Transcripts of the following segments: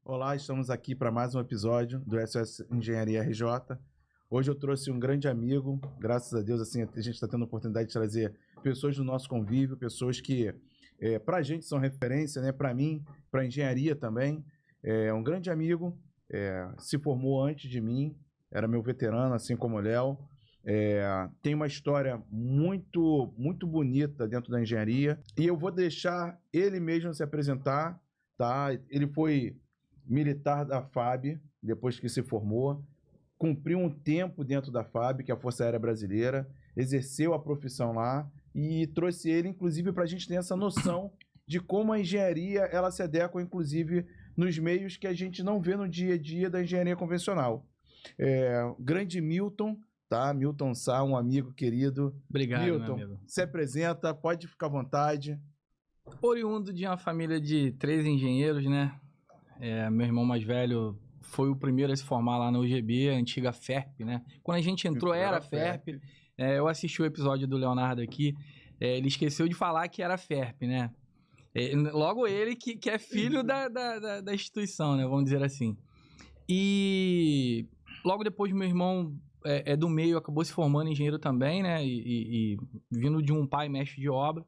Olá, estamos aqui para mais um episódio do SOS Engenharia RJ. Hoje eu trouxe um grande amigo, graças a Deus, assim, a gente está tendo a oportunidade de trazer pessoas do nosso convívio, pessoas que para a gente são referência, né? Para mim, para a engenharia também. É um grande amigo, se formou antes de mim, era meu veterano, assim como o Léo. Tem uma história muito, muito bonita dentro da engenharia e eu vou deixar ele mesmo se apresentar, tá? Ele foi militar da FAB, depois que se formou, cumpriu um tempo dentro da FAB, que é a Força Aérea Brasileira, exerceu a profissão lá e trouxe ele, inclusive, para a gente ter essa noção de como a engenharia ela se adequa, inclusive, nos meios que a gente não vê no dia a dia da engenharia convencional. Grande Milton, tá? Milton Sá, um amigo querido. Obrigado, Milton, meu amigo. se apresenta, pode ficar à vontade. Oriundo de uma família de 3 engenheiros, né? Meu irmão mais velho foi o primeiro a se formar lá na UGB, a antiga FERP, né? Quando a gente entrou era FERP. Eu assisti o episódio do Leonardo aqui, ele esqueceu de falar que era FERP, né? Logo ele que é filho da instituição, né? Vamos dizer assim. E logo depois meu irmão do meio, acabou se formando engenheiro também, né? E vindo de um pai mestre de obra.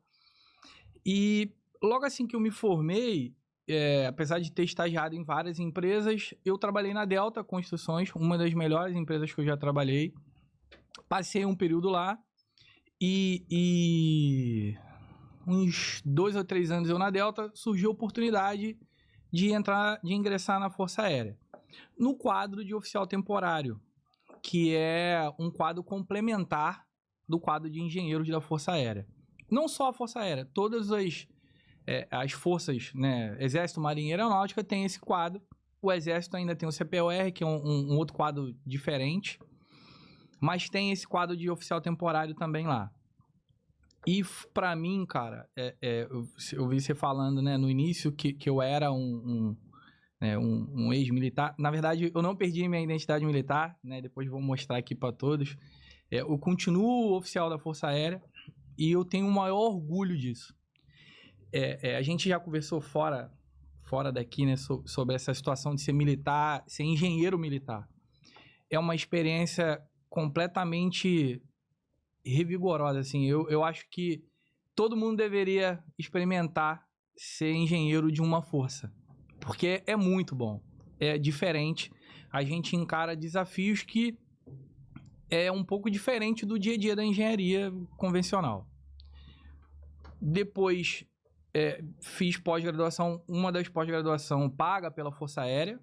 E logo assim que eu me formei, apesar de ter estagiado em várias empresas, eu trabalhei na Delta Construções, uma das melhores empresas que eu já trabalhei. Passei um período lá e uns 2 ou 3 anos eu na Delta, surgiu a oportunidade de ingressar na Força Aérea, no quadro de oficial temporário, que é um quadro complementar do quadro de engenheiros da Força Aérea. Não só a Força Aérea, todas as forças, né, Exército, Marinha e Aeronáutica tem esse quadro. O Exército ainda tem o CPOR, que é um outro quadro diferente, mas tem esse quadro de oficial temporário também lá. E pra mim, cara, eu vi você falando, né, no início que eu era um ex-militar. Na verdade, eu não perdi minha identidade militar, né? Depois vou mostrar aqui para todos. Eu continuo oficial da Força Aérea e eu tenho o maior orgulho disso. A gente já conversou fora daqui, né, sobre essa situação de ser militar, ser engenheiro militar. É uma experiência completamente revigorosa, assim. Eu acho que todo mundo deveria experimentar ser engenheiro de uma força, porque é muito bom, é diferente. A gente encara desafios que é um pouco diferente do dia a dia da engenharia convencional. Depois fiz pós-graduação, uma das pós-graduação paga pela Força Aérea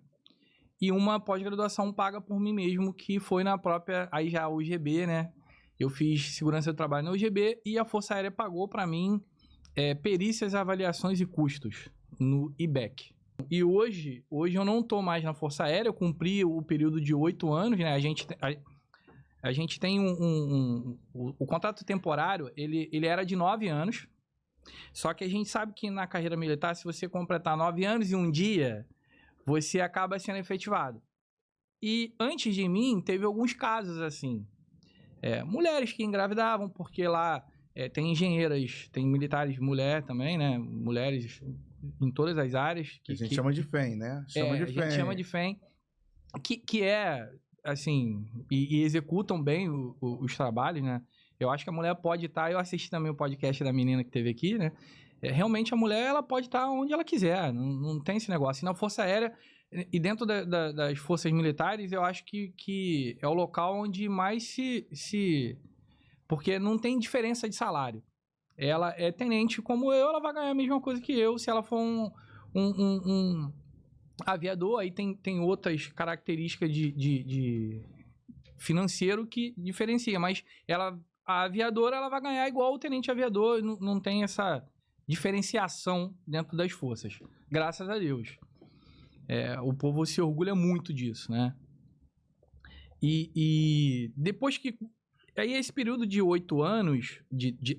e uma pós-graduação paga por mim mesmo, que foi na própria, aí já a UGB, né? Eu fiz segurança do trabalho na UGB e a Força Aérea pagou para mim perícias, avaliações e custos no IBEC. E hoje eu não tô mais na Força Aérea, eu cumpri o período de 8 anos, né? A gente tem o contrato temporário, ele era de 9 anos, só que a gente sabe que na carreira militar, se você completar 9 anos e um dia, você acaba sendo efetivado. E antes de mim, teve alguns casos assim. Mulheres que engravidavam, porque lá tem engenheiras, tem militares mulher também, né? Mulheres em todas as áreas. A gente chama de FEM, né? A gente chama de FEM, que assim, e executam bem os trabalhos, né? Eu acho que a mulher pode estar, eu assisti também o podcast da menina que teve aqui, né? Realmente a mulher, ela pode estar onde ela quiser, não tem esse negócio. E na Força Aérea, e dentro das forças militares, eu acho que é o local onde mais se... Porque não tem diferença de salário. Ela é tenente como eu, ela vai ganhar a mesma coisa que eu. Se ela for um aviador, aí tem outras características de financeiro que diferencia. Mas a aviadora, ela vai ganhar igual o tenente aviador. Não tem essa diferenciação dentro das forças. Graças a Deus. O povo se orgulha muito disso, né? E depois que... Aí esse período de 8 anos,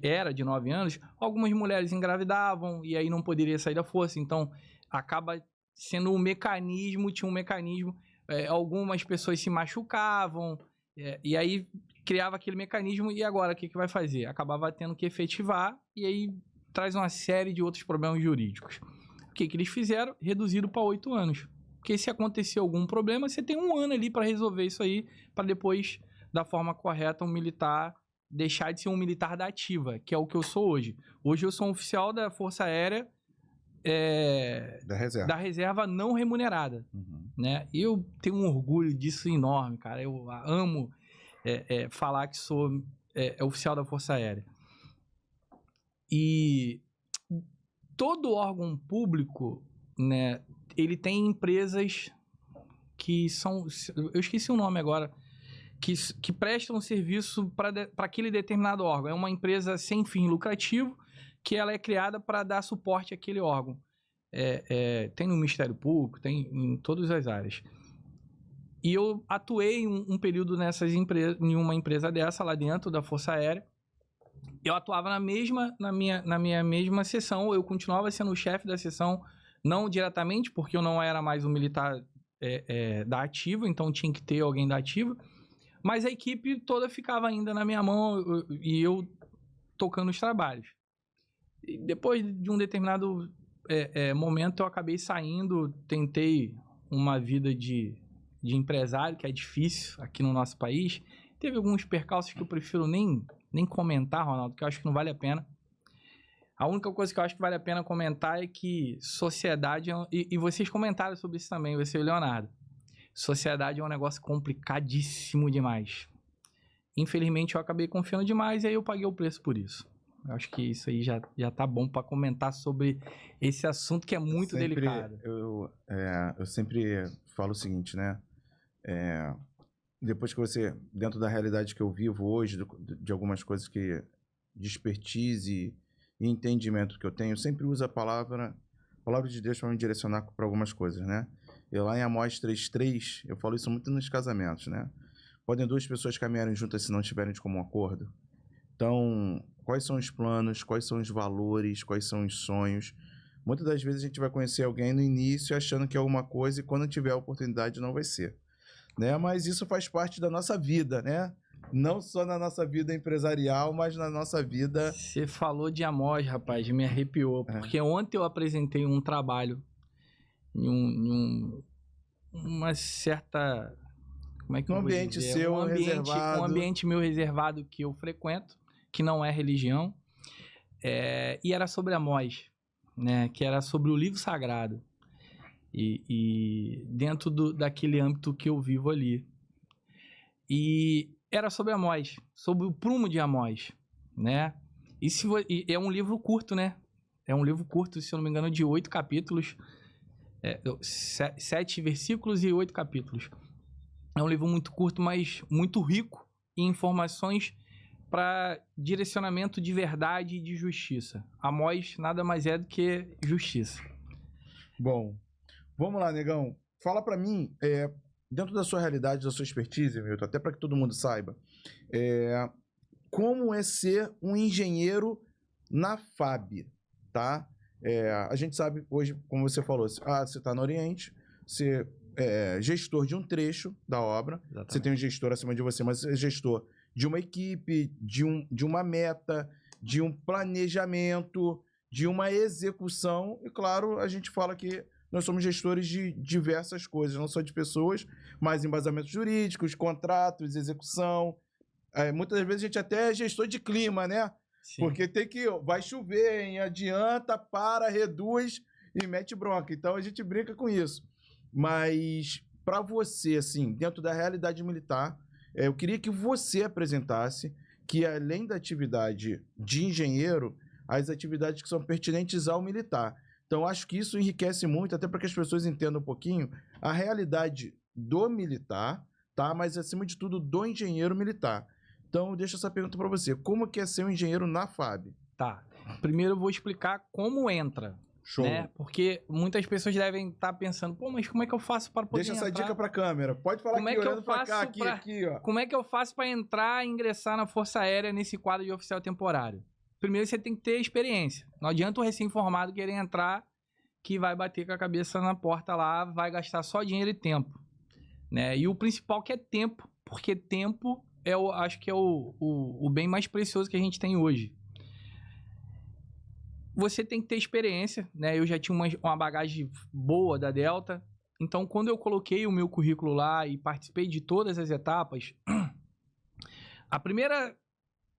era de 9 anos, algumas mulheres engravidavam e aí não poderia sair da força. Então, acaba sendo tinha um mecanismo. Algumas pessoas se machucavam e aí criava aquele mecanismo. E agora, o que vai fazer? Acabava tendo que efetivar e aí traz uma série de outros problemas jurídicos. O que eles fizeram? Reduziram para 8 anos. Porque se acontecer algum problema, você tem 1 ano ali para resolver isso aí, para depois, da forma correta, um militar deixar de ser um militar da ativa, que é o que eu sou hoje. Hoje eu sou um oficial da Força Aérea da reserva não remunerada, né? E eu tenho um orgulho disso enorme, cara. Eu amo falar que sou oficial da Força Aérea. E todo órgão público, né, ele tem empresas que são... Eu esqueci o nome agora. Que prestam serviço para aquele determinado órgão. É uma empresa sem fim lucrativo que ela é criada para dar suporte àquele órgão. Tem no Ministério Público, tem em todas as áreas. E eu atuei um período em uma empresa dessa, lá dentro da Força Aérea. Eu atuava na minha mesma seção, eu continuava sendo o chefe da seção, não diretamente, porque eu não era mais um militar da ativa, então tinha que ter alguém da ativa. Mas a equipe toda ficava ainda na minha mão e eu tocando os trabalhos. E depois de um determinado momento, eu acabei saindo, tentei uma vida de empresário, que é difícil aqui no nosso país. Teve alguns percalços que eu prefiro nem comentar, Ronaldo, que eu acho que não vale a pena. A única coisa que eu acho que vale a pena comentar é que sociedade... E vocês comentaram sobre isso também, você e o Leonardo. Sociedade é um negócio complicadíssimo demais. Infelizmente, eu acabei confiando demais e aí eu paguei o preço por isso. Eu acho que isso aí já tá bom para comentar sobre esse assunto que é muito delicado. Eu sempre falo o seguinte, né? Depois que você, dentro da realidade que eu vivo hoje, de algumas coisas que de expertise e entendimento que eu tenho, eu sempre uso a palavra de Deus para me direcionar para algumas coisas, né? Eu lá em Amós 3:3, eu falo isso muito nos casamentos, né? Podem 2 pessoas caminharem juntas se não estiverem de comum acordo? Então, quais são os planos, quais são os valores, quais são os sonhos? Muitas das vezes a gente vai conhecer alguém no início achando que é alguma coisa e quando tiver a oportunidade não vai ser, né? Mas isso faz parte da nossa vida, né? Não só na nossa vida empresarial, mas na nossa vida... Você falou de Amós, rapaz, me arrepiou, porque ontem eu apresentei um trabalho em uma certa... Como é que um ambiente seu reservado. Um ambiente meu reservado que eu frequento, que não é religião, e era sobre Amós, né? Que era sobre o livro sagrado. E dentro daquele âmbito que eu vivo ali. E era sobre Amós, sobre o prumo de Amós, né? E é um livro curto, né? É um livro curto, se eu não me engano, de 8 capítulos. 7 versículos e 8 capítulos. É um livro muito curto, mas muito rico em informações para direcionamento de verdade e de justiça. Amós nada mais é do que justiça. Bom, vamos lá, negão. Fala para mim, dentro da sua realidade, da sua expertise, Milton, até para que todo mundo saiba, como é ser um engenheiro na FAB, tá? A gente sabe hoje, como você falou, você está no Oriente, você é gestor de um trecho da obra. Exatamente. Você tem um gestor acima de você, mas você é gestor de uma equipe, de uma meta, de um planejamento, de uma execução. E, claro, a gente fala que nós somos gestores de diversas coisas, não só de pessoas, mas embasamentos jurídicos, contratos, execução. Muitas vezes a gente até é gestor de clima, né? Sim. Porque vai chover, hein? Adianta, para, reduz e mete bronca. Então a gente brinca com isso. Mas para você, assim, dentro da realidade militar, eu queria que você apresentasse que, além da atividade de engenheiro, as atividades que são pertinentes ao militar. Então, acho que isso enriquece muito, até para que as pessoas entendam um pouquinho a realidade do militar, tá? Mas, acima de tudo, do engenheiro militar. Então, eu deixo essa pergunta para você. Como que é ser um engenheiro na FAB? Tá. Primeiro eu vou explicar como entra. Show. Né? Porque muitas pessoas devem estar pensando, pô, mas como é que eu faço para poder Deixa entrar? essa dica para a câmera. Pode falar aqui, olhando para cá, aqui, ó. Como é que eu faço para entrar e ingressar na Força Aérea nesse quadro de oficial temporário? Primeiro você tem que ter experiência. Não adianta o recém-formado querer entrar que vai bater com a cabeça na porta lá, vai gastar só dinheiro e tempo. Né? E o principal que é tempo, porque tempo acho que é o bem mais precioso que a gente tem hoje. Você tem que ter experiência, né? Eu já tinha uma bagagem boa da Delta, Então, quando eu coloquei o meu currículo lá e participei de todas as etapas, a primeira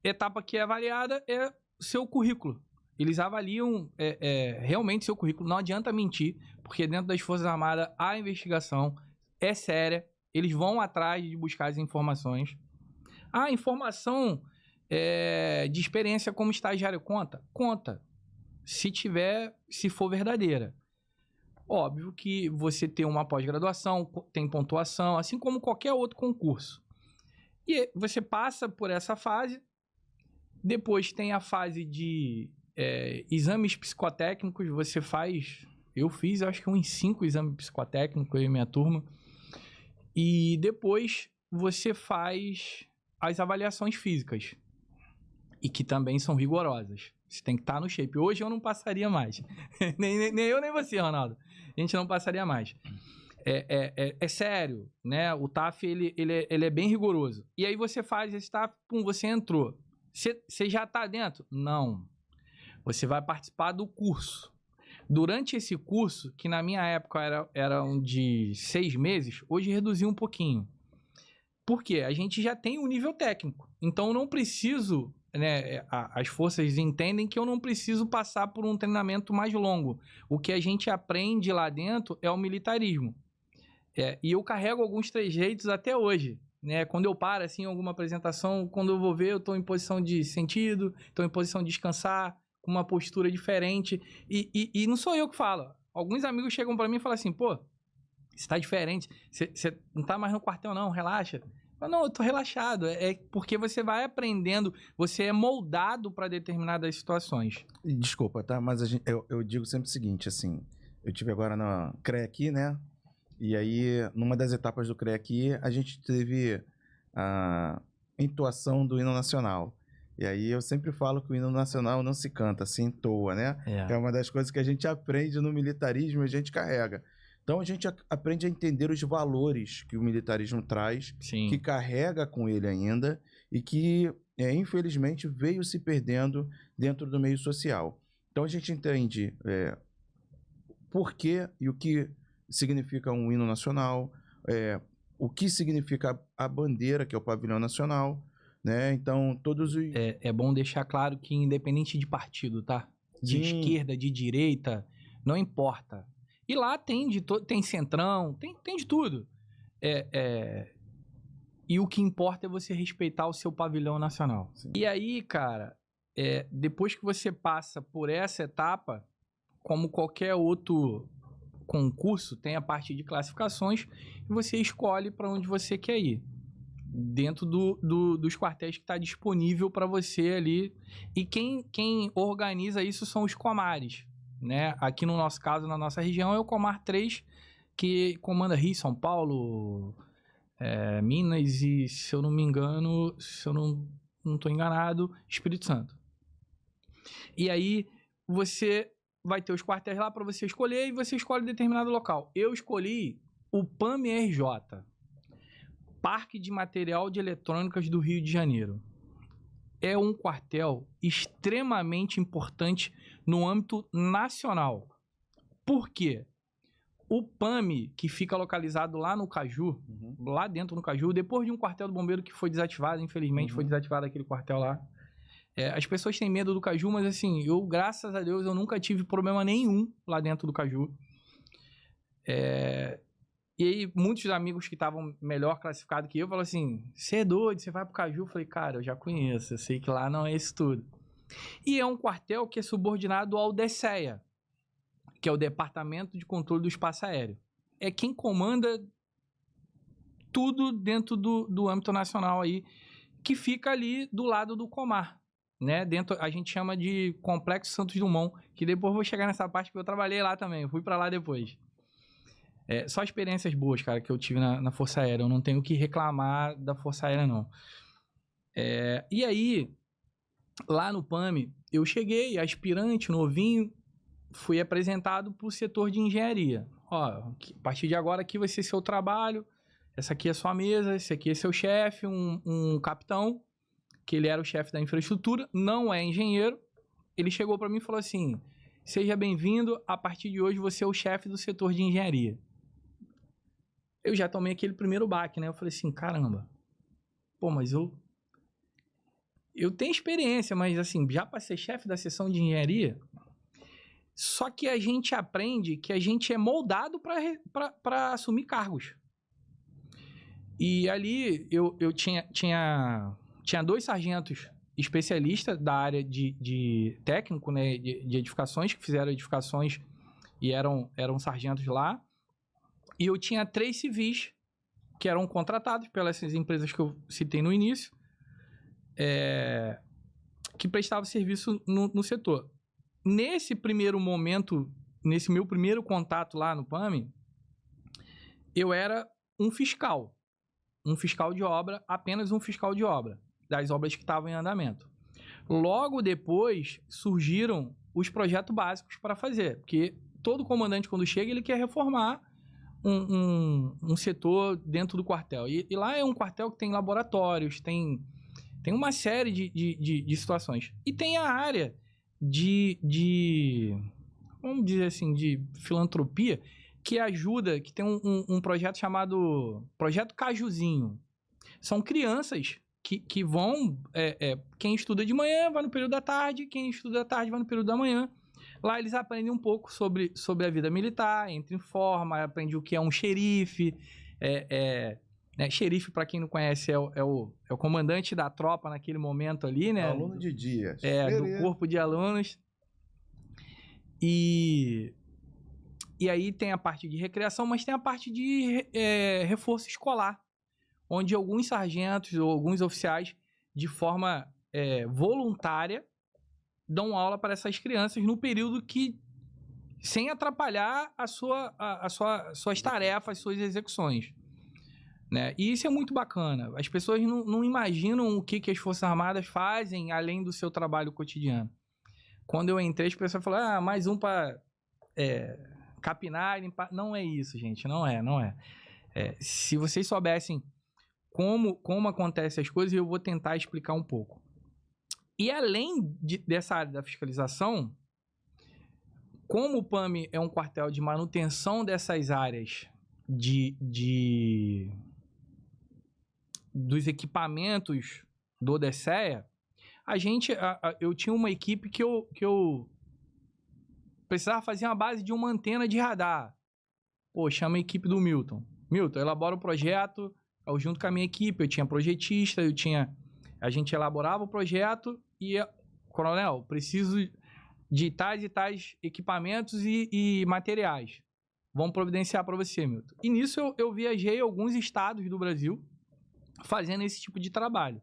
etapa que é avaliada é o seu currículo. Eles avaliam realmente seu currículo. Não adianta mentir, porque dentro das Forças Armadas a investigação é séria. Eles vão atrás de buscar as informações. A informação de experiência como estagiário conta? Conta. Se for verdadeira. Óbvio que você tem uma pós-graduação, tem pontuação, assim como qualquer outro concurso. E você passa por essa fase, depois tem a fase de exames psicotécnicos, você faz... Eu fiz, acho que uns 5 exames psicotécnicos, eu e minha turma. E depois você faz as avaliações físicas, e que também são rigorosas. Você tem que estar no shape. Hoje eu não passaria mais. nem eu, nem você, Ronaldo. A gente não passaria mais. É sério, né? O TAF, ele é bem rigoroso. E aí você faz esse TAF, pum, você entrou. Você já está dentro? Não. Você vai participar do curso. Durante esse curso, que na minha época era de 6 meses, hoje reduziu um pouquinho. Por quê? A gente já tem um nível técnico. Então, eu não preciso... Né, as forças entendem que eu não preciso passar por um treinamento mais longo. O que a gente aprende lá dentro é o militarismo. E eu carrego alguns trejeitos até hoje. Né? Quando eu paro assim, em alguma apresentação, quando eu vou ver, eu estou em posição de sentido, estou em posição de descansar, com uma postura diferente. E não sou eu que falo. Alguns amigos chegam para mim e falam assim, pô, você está diferente, você não está mais no quartel não, relaxa. Não, eu tô relaxado. É porque você vai aprendendo, você é moldado para determinadas situações. Desculpa, tá? Mas eu digo sempre o seguinte, assim, eu tive agora na CRE aqui, né? E aí, numa das etapas do CRE aqui, a gente teve a entoação do hino nacional. E aí eu sempre falo que o hino nacional não se canta, se entoa, né? É uma das coisas que a gente aprende no militarismo e a gente carrega. Então a gente aprende a entender os valores que o militarismo traz, Sim. Que carrega com ele ainda e que, infelizmente, veio se perdendo dentro do meio social. Então a gente entende por que e o que significa um hino nacional, o que significa a bandeira, que é o pavilhão nacional, né? Então todos os... É bom deixar claro que independente de partido, tá? De esquerda, de direita, não importa. E lá tem centrão, tem de tudo. E o que importa é você respeitar o seu pavilhão nacional. Sim. E aí, cara, depois que você passa por essa etapa, como qualquer outro concurso, tem a parte de classificações e você escolhe para onde você quer ir. Dentro dos quartéis que está disponível para você ali. E quem organiza isso são os comares. Né? Aqui no nosso caso, na nossa região, é o Comar 3, que comanda Rio, São Paulo, Minas e, se eu não me engano, se eu não estou enganado, Espírito Santo. E aí você vai ter os quartéis lá para você escolher e você escolhe determinado local. Eu escolhi o PAMI-RJ, Parque de Material de Eletrônicas do Rio de Janeiro. É um quartel extremamente importante no âmbito nacional. Por quê? O PAMI, que fica localizado lá no Caju, lá dentro do Caju, depois de um quartel do bombeiro que foi desativado, infelizmente foi desativado aquele quartel lá. As pessoas têm medo do Caju, mas assim, eu, graças a Deus, eu nunca tive problema nenhum lá dentro do Caju. E aí, muitos amigos que estavam melhor classificados que eu falaram assim, você é doido, você vai pro Caju? Eu falei, cara, eu já conheço, eu sei que lá não é isso tudo. E é um quartel que é subordinado ao DECEA, que é o Departamento de Controle do Espaço Aéreo. É quem comanda tudo dentro do âmbito nacional aí, que fica ali do lado do Comar. Né? Dentro, a gente chama de Complexo Santos Dumont, que depois vou chegar nessa parte que eu trabalhei lá também, eu fui para lá depois. Só experiências boas, cara, que eu tive na Força Aérea. Eu não tenho o que reclamar da Força Aérea, não. E aí, lá no PAMI, eu cheguei, aspirante, novinho, fui apresentado para o setor de engenharia. Ó, a partir de agora aqui vai ser seu trabalho, essa aqui é sua mesa, esse aqui é seu chefe, um capitão, que ele era o chefe da infraestrutura, não é engenheiro. Ele chegou para mim e falou assim, seja bem-vindo, a partir de hoje você é o chefe do setor de engenharia. eu já tomei aquele primeiro baque, né? Eu falei assim, caramba, pô, mas eu tenho experiência, mas assim, já para ser chefe da seção de engenharia, só que a gente aprende que a gente é moldado para assumir cargos. E ali eu tinha 2 sargentos especialistas da área de técnico, né, de edificações, que fizeram edificações e eram sargentos lá. E eu tinha 3 civis que eram contratados pelas empresas que eu citei no início, que prestavam serviço no setor. Nesse primeiro momento, nesse meu primeiro contato lá no PAMI, eu era um fiscal de obra, apenas um fiscal de obra, das obras que estavam em andamento. Logo depois, surgiram os projetos básicos para fazer, porque todo comandante, quando chega, ele quer reformar um setor dentro do quartel. E lá é um quartel que tem laboratórios, tem uma série de situações. E tem a área vamos dizer assim, de filantropia, que ajuda, que tem um projeto chamado Projeto Cajuzinho. São crianças que vão... quem estuda de manhã vai no período da tarde, quem estuda da tarde vai no período da manhã. Lá eles aprendem um pouco sobre a vida militar, entra em forma, aprende o que é um xerife. Xerife, para quem não conhece, é o comandante da tropa naquele momento ali, né? Aluno de dia. Do corpo de alunos. E aí tem a parte de recreação, mas tem a parte de reforço escolar, onde alguns sargentos ou alguns oficiais, de forma voluntária, dão aula para essas crianças no período que, sem atrapalhar suas tarefas, suas execuções. Né? E isso é muito bacana. As pessoas não imaginam o que as Forças Armadas fazem além do seu trabalho cotidiano. Quando eu entrei, as pessoas falaram, mais um para capinar, limpar. Não é isso, gente. Não é. Se vocês soubessem como acontecem as coisas, eu vou tentar explicar um pouco. E além dessa área da fiscalização, como o PAMI é um quartel de manutenção dessas áreas dos equipamentos do Odesseia, eu tinha uma equipe que eu precisava fazer uma base de uma antena de radar. Pô, chama a equipe do Milton. Milton, elabora o projeto. Eu, junto com a minha equipe, eu tinha projetista, a gente elaborava o projeto e, coronel, preciso de tais e tais equipamentos e materiais. Vamos providenciar para você, Milton. E nisso eu viajei a alguns estados do Brasil fazendo esse tipo de trabalho.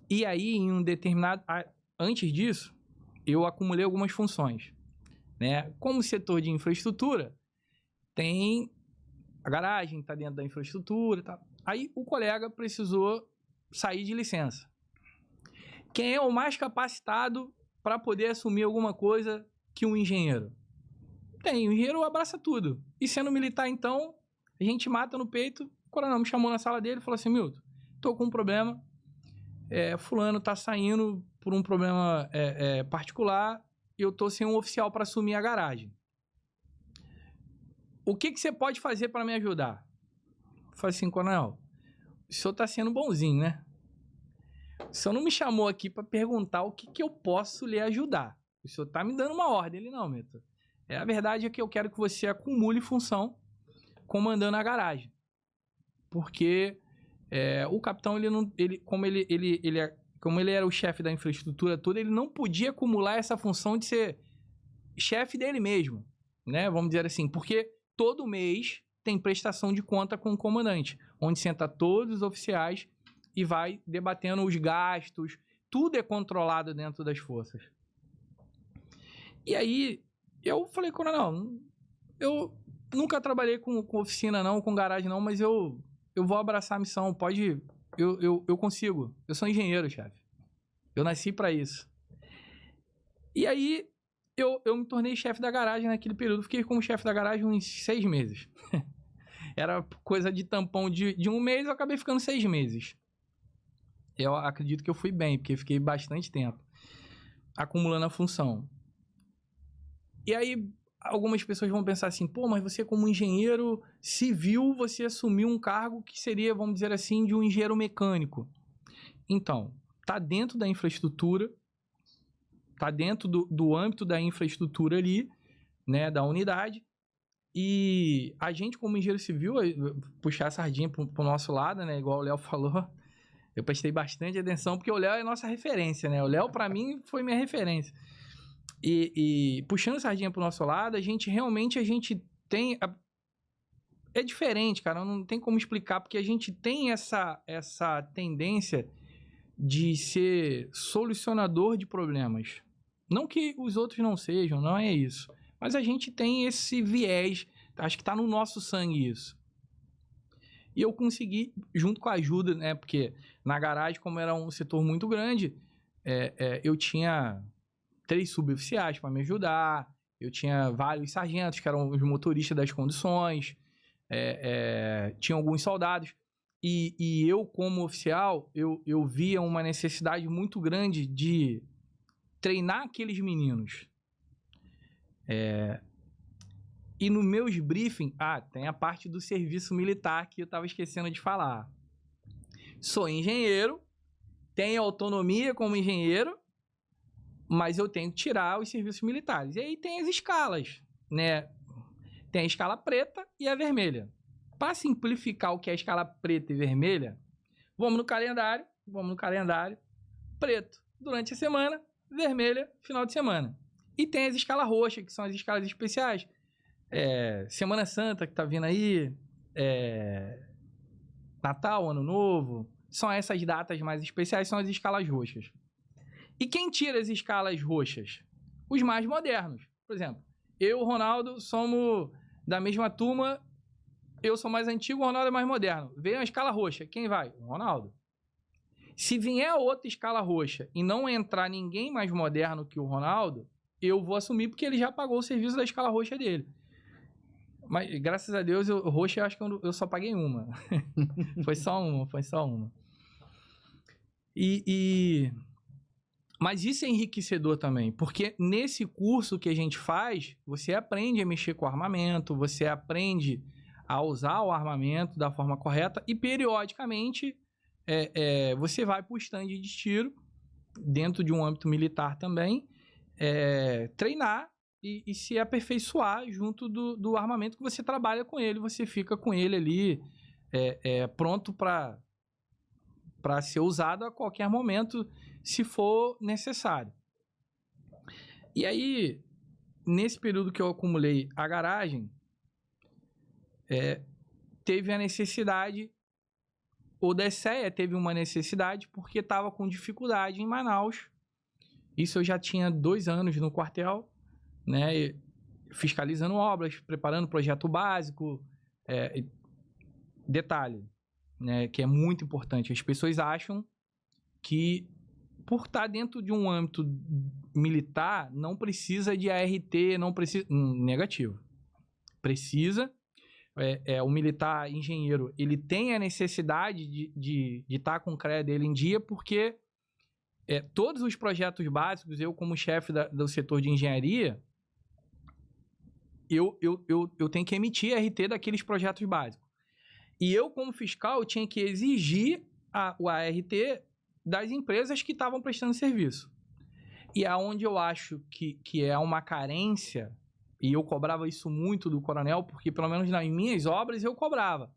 E aí, em um determinado... Antes disso, eu acumulei algumas funções. Né? Como setor de infraestrutura, tem a garagem, está dentro da infraestrutura. Tá? Aí o colega precisou sair de licença. Quem é o mais capacitado para poder assumir alguma coisa que um engenheiro? O engenheiro abraça tudo. E sendo militar, então, a gente mata no peito. O coronel me chamou na sala dele e falou assim, Milton, tô com um problema, fulano tá saindo por um problema particular e eu tô sem um oficial para assumir a garagem. O que você pode fazer para me ajudar? Eu falei assim, coronel, o senhor tá sendo bonzinho, né? O senhor não me chamou aqui para perguntar o que eu posso lhe ajudar. O senhor tá me dando uma ordem. Ele, não, Milton. A verdade é que eu quero que você acumule função comandando a garagem. Porque o capitão, como ele era o chefe da infraestrutura toda, ele não podia acumular essa função de ser chefe dele mesmo, né? Vamos dizer assim, porque todo mês tem prestação de conta com o comandante, onde senta todos os oficiais e vai debatendo os gastos, tudo é controlado dentro das forças. E aí, eu falei, coronel, eu nunca trabalhei com oficina não, com garagem não, mas eu vou abraçar a missão, pode... Eu consigo. Eu sou engenheiro, chefe. Eu nasci para isso. E aí, eu me tornei chefe da garagem naquele período. Fiquei como chefe da garagem uns 6 meses. Era coisa de tampão de um mês, eu acabei ficando 6 meses. Eu acredito que eu fui bem, porque fiquei bastante tempo acumulando a função. E aí, algumas pessoas vão pensar assim, pô, mas você como engenheiro civil, você assumiu um cargo que seria, vamos dizer assim, de um engenheiro mecânico. Então, tá dentro da infraestrutura, tá dentro do âmbito da infraestrutura ali, né, da unidade, e a gente como engenheiro civil, puxar a sardinha pro nosso lado, né, igual o Léo falou, eu prestei bastante atenção, porque o Léo é nossa referência, né, o Léo pra mim foi minha referência. E puxando a sardinha pro nosso lado, a gente tem... É diferente, cara, não tem como explicar, porque a gente tem essa tendência de ser solucionador de problemas. Não que os outros não sejam, não é isso. Mas a gente tem esse viés, acho que tá no nosso sangue isso. E eu consegui, junto com a ajuda, né, porque na garagem, como era um setor muito grande, eu tinha 3 suboficiais para me ajudar, eu tinha vários sargentos, que eram os motoristas das conduções, tinha alguns soldados, e eu, como oficial, eu via uma necessidade muito grande de treinar aqueles meninos. E nos meus briefings, tem a parte do serviço militar que eu estava esquecendo de falar. Sou engenheiro, tenho autonomia como engenheiro, mas eu tenho que tirar os serviços militares. E aí tem as escalas, né? Tem a escala preta e a vermelha. Para simplificar o que é a escala preta e vermelha, vamos no calendário, preto durante a semana, vermelha final de semana. E tem as escalas roxas, que são as escalas especiais. Semana Santa, que tá vindo aí, Natal, Ano Novo, são essas datas mais especiais, são as escalas roxas. E quem tira as escalas roxas? Os mais modernos. Por exemplo, eu e o Ronaldo somos da mesma turma, eu sou mais antigo, o Ronaldo é mais moderno. Veio a escala roxa, quem vai? O Ronaldo. Se vier outra escala roxa e não entrar ninguém mais moderno que o Ronaldo, eu vou assumir porque ele já pagou o serviço da escala roxa dele. Mas, graças a Deus, roxa eu acho que eu só paguei uma. Foi só uma. Mas isso é enriquecedor também, porque nesse curso que a gente faz, você aprende a mexer com o armamento, você aprende a usar o armamento da forma correta e, periodicamente, você vai para o stand de tiro, dentro de um âmbito militar também, treinar e se aperfeiçoar junto do armamento que você trabalha com ele, você fica com ele ali pronto para ser usado a qualquer momento, se for necessário. E aí, nesse período que eu acumulei a garagem, teve a necessidade, o DSEA teve uma necessidade porque estava com dificuldade em Manaus. Isso eu já tinha 2 anos no quartel, né, fiscalizando obras, preparando projeto básico. Detalhe, né, que é muito importante, as pessoas acham que por estar dentro de um âmbito militar, não precisa de ART, não precisa... Negativo. Precisa. O militar engenheiro, ele tem a necessidade de estar com o CREA dele em dia, porque todos os projetos básicos, eu como chefe do setor de engenharia, eu tenho que emitir RT daqueles projetos básicos. E eu, como fiscal, eu tinha que exigir o ART das empresas que estavam prestando serviço. E aonde eu acho que é uma carência, e eu cobrava isso muito do coronel, porque pelo menos nas minhas obras eu cobrava.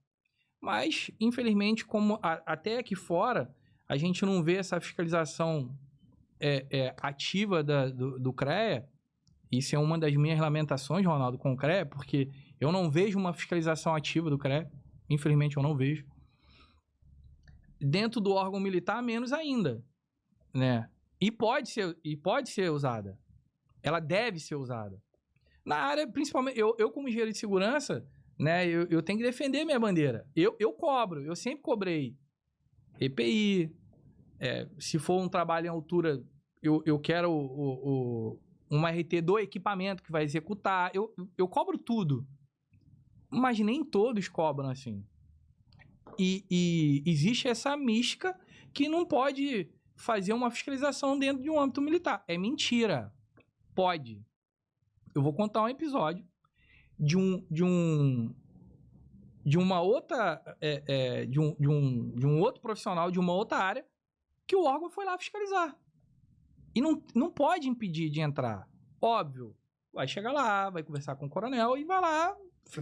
Mas, infelizmente, como até aqui fora, a gente não vê essa fiscalização ativa do CREA. Isso é uma das minhas lamentações, Ronaldo, com o CREA, porque eu não vejo uma fiscalização ativa do CREA. Infelizmente, eu não vejo. Dentro do órgão militar, menos ainda, né? E pode ser usada. Ela deve ser usada. Na área, principalmente, eu como engenheiro de segurança, né, eu tenho que defender minha bandeira. Eu cobro, eu sempre cobrei EPI. Se for um trabalho em altura, eu quero uma RT do equipamento que vai executar. Eu cobro tudo. Mas nem todos cobram assim. E existe essa mística que não pode fazer uma fiscalização dentro de um âmbito militar. É mentira. Pode. eu vou contar um episódio de uma outra, de um outro profissional de uma outra área que o órgão foi lá fiscalizar. E não pode impedir de entrar. Óbvio, vai chegar lá, vai conversar com o coronel e vai lá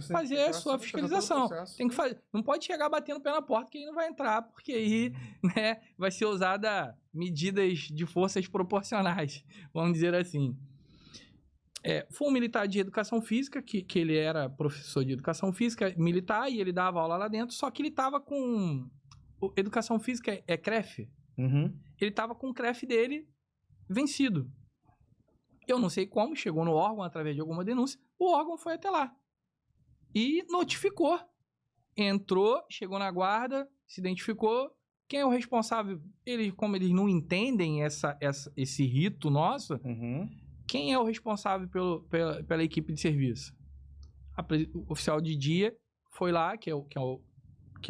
fazer a sua fiscalização. Tem que fazer, não pode chegar batendo o pé na porta que aí não vai entrar, porque aí, né, vai ser usada medidas de forças proporcionais, vamos dizer assim. Foi um militar de educação física, que ele era professor de educação física militar e ele dava aula lá dentro, só que ele tava com... Educação física é CREF. Uhum. Ele tava com o CREF dele vencido. Eu não sei como, chegou no órgão através de alguma denúncia, o órgão foi até lá e notificou. Entrou, chegou na guarda, se identificou. Quem é o responsável? Como eles não entendem esse rito nosso, quem é o responsável pela equipe de serviço? O oficial de dia foi lá, que é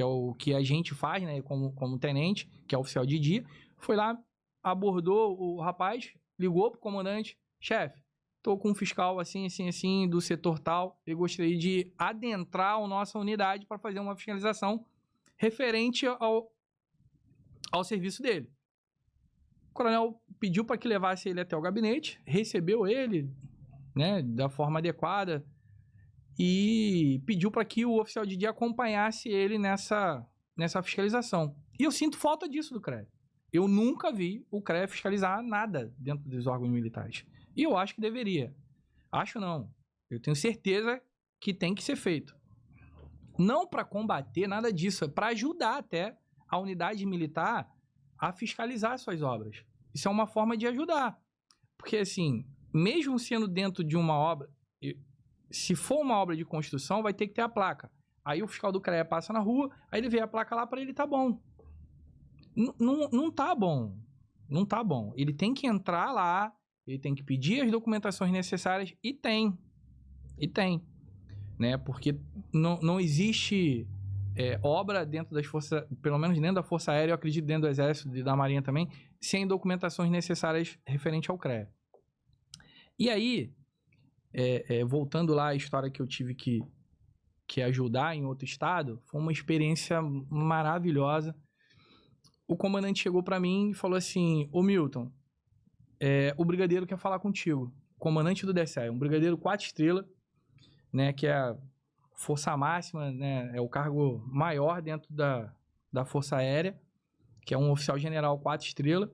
o que a gente faz, né, como tenente, que é o oficial de dia, foi lá, abordou o rapaz, ligou pro comandante: chefe, tô com um fiscal assim, do setor tal, eu gostaria de adentrar a nossa unidade para fazer uma fiscalização referente ao serviço dele. O coronel pediu para que levasse ele até o gabinete, recebeu ele, né, da forma adequada e pediu para que o oficial de dia acompanhasse ele nessa fiscalização. E eu sinto falta disso do CREA. Eu nunca vi o CREA fiscalizar nada dentro dos órgãos militares. E eu acho que deveria. Acho não. Eu tenho certeza que tem que ser feito. Não para combater nada disso, é para ajudar até a unidade militar a fiscalizar suas obras. Isso é uma forma de ajudar. Porque, assim, mesmo sendo dentro de uma obra, se for uma obra de construção, vai ter que ter a placa. Aí o fiscal do CREA passa na rua, aí ele vê a placa lá, para ele tá bom. Não tá bom. Não tá bom. Ele tem que entrar lá, ele tem que pedir as documentações necessárias e tem. Né? Porque não existe obra dentro das forças, pelo menos dentro da Força Aérea, eu acredito dentro do Exército e da Marinha também, sem documentações necessárias referente ao CREA. E aí, voltando lá à história que eu tive que ajudar em outro estado, foi uma experiência maravilhosa. O comandante chegou para mim e falou assim: ô Milton, o brigadeiro quer falar contigo. Comandante do DCE, um brigadeiro 4 estrelas, né, que é a força máxima, né, é o cargo maior dentro da Força Aérea, que é um oficial general 4 estrelas.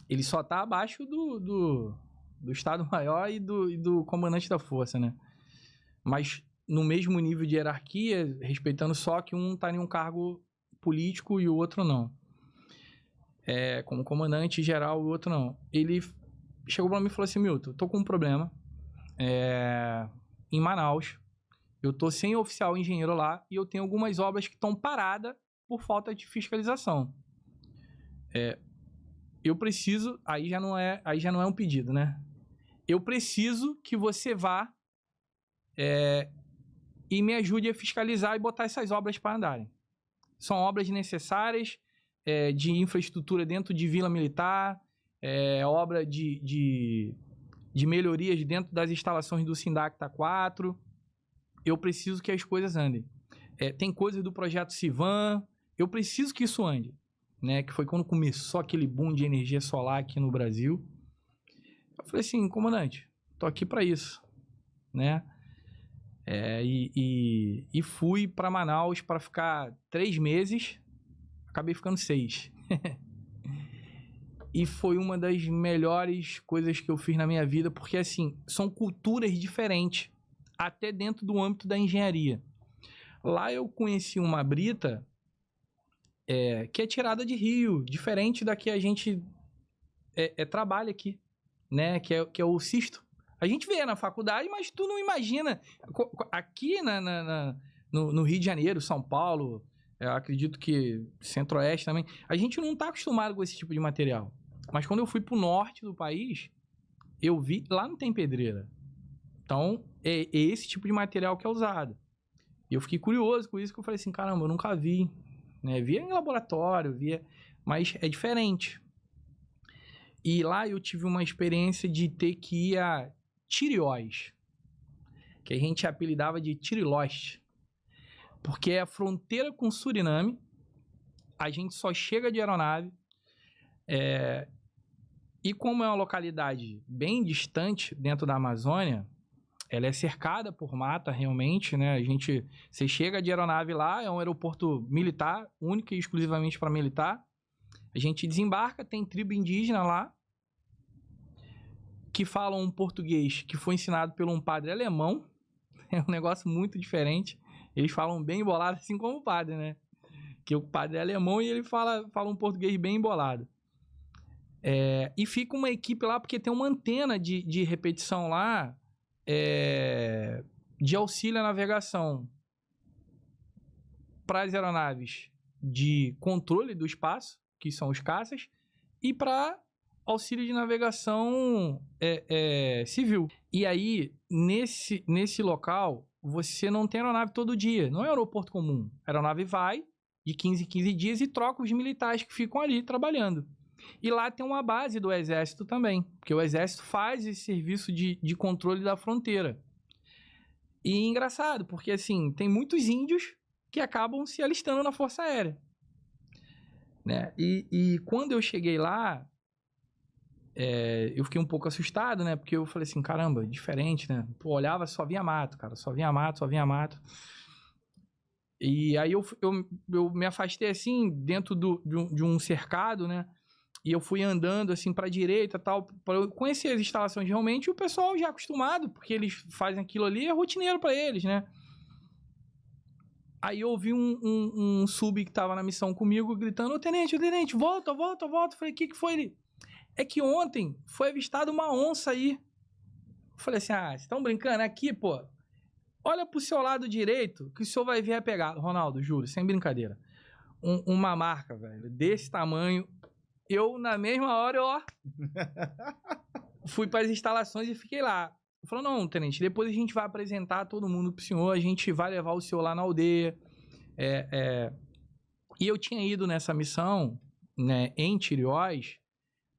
Ele só tá abaixo do Estado-Maior e do comandante da força, né? Mas no mesmo nível de hierarquia, respeitando só que um tá em um cargo político e o outro não. Como comandante geral, o outro não. Ele chegou pra mim e falou assim: Milton, tô com um problema em Manaus. Eu tô sem oficial engenheiro lá e eu tenho algumas obras que estão paradas por falta de fiscalização. Eu preciso... Aí já não é um pedido, né? Eu preciso que você vá e me ajude a fiscalizar e botar essas obras para andarem. São obras necessárias de infraestrutura dentro de vila militar, obra de melhorias dentro das instalações do Sindacta 4. Eu preciso que as coisas andem. Tem coisas do projeto Civan, eu preciso que isso ande, né? Que foi quando começou aquele boom de energia solar aqui no Brasil. Eu falei assim: comandante, tô aqui para isso, né? E fui para Manaus para ficar 3 meses, acabei ficando 6. E foi uma das melhores coisas que eu fiz na minha vida, porque assim, são culturas diferentes, até dentro do âmbito da engenharia. Lá eu conheci uma brita que é tirada de rio, diferente da que a gente trabalha aqui, né? Que é o cisto. A gente vê na faculdade, mas tu não imagina. Aqui no Rio de Janeiro, São Paulo, eu acredito que Centro-Oeste também, a gente não tá acostumado com esse tipo de material. Mas quando eu fui pro norte do país, eu vi, lá não tem pedreira. Então, é esse tipo de material que é usado. E eu fiquei curioso com isso, que eu falei assim: caramba, eu nunca vi. Né? Via em laboratório, mas é diferente. E lá eu tive uma experiência de ter que ir a Tiriós, que a gente apelidava de Tiriloste, porque é a fronteira com Suriname, a gente só chega de aeronave, e como é uma localidade bem distante dentro da Amazônia, ela é cercada por mata realmente, né? Você chega de aeronave lá, é um aeroporto militar, único e exclusivamente para militar. A gente desembarca, tem tribo indígena lá, que falam um português que foi ensinado por um padre alemão. É um negócio muito diferente. Eles falam bem embolado, assim como o padre, né? Que o padre é alemão e ele fala um português bem embolado. E fica uma equipe lá, porque tem uma antena de repetição lá, de auxílio à navegação para as aeronaves de controle do espaço, que são os caças, e para auxílio de navegação civil. E aí, nesse local, você não tem aeronave todo dia, não é aeroporto comum. A aeronave vai de 15 em 15 dias e troca os militares que ficam ali trabalhando. E lá tem uma base do Exército também, porque o Exército faz esse serviço de controle da fronteira. E engraçado, porque assim, tem muitos índios que acabam se alistando na Força Aérea. Né? E quando eu cheguei lá, eu fiquei um pouco assustado, né? Porque eu falei assim, caramba, diferente, né? Pô, olhava, só via mato, cara, só via mato. E aí eu me afastei assim, dentro de um cercado, né? E eu fui andando assim pra direita, tal, para eu conhecer as instalações realmente, e o pessoal já acostumado, porque eles fazem aquilo ali, é rotineiro pra eles, né? Aí eu ouvi um sub que tava na missão comigo gritando, ô tenente, volta. Falei, o que foi ele? É que ontem foi avistada uma onça aí. Eu falei assim, vocês estão brincando? Aqui, pô, olha pro seu lado direito que o senhor vai ver a pegada. Ronaldo, juro, sem brincadeira. Uma marca, velho, desse tamanho. Eu, na mesma hora, fui para as instalações e fiquei lá. Eu falei, não, tenente, depois a gente vai apresentar todo mundo pro senhor, a gente vai levar o senhor lá na aldeia. E eu tinha ido nessa missão, né, em Tiriós,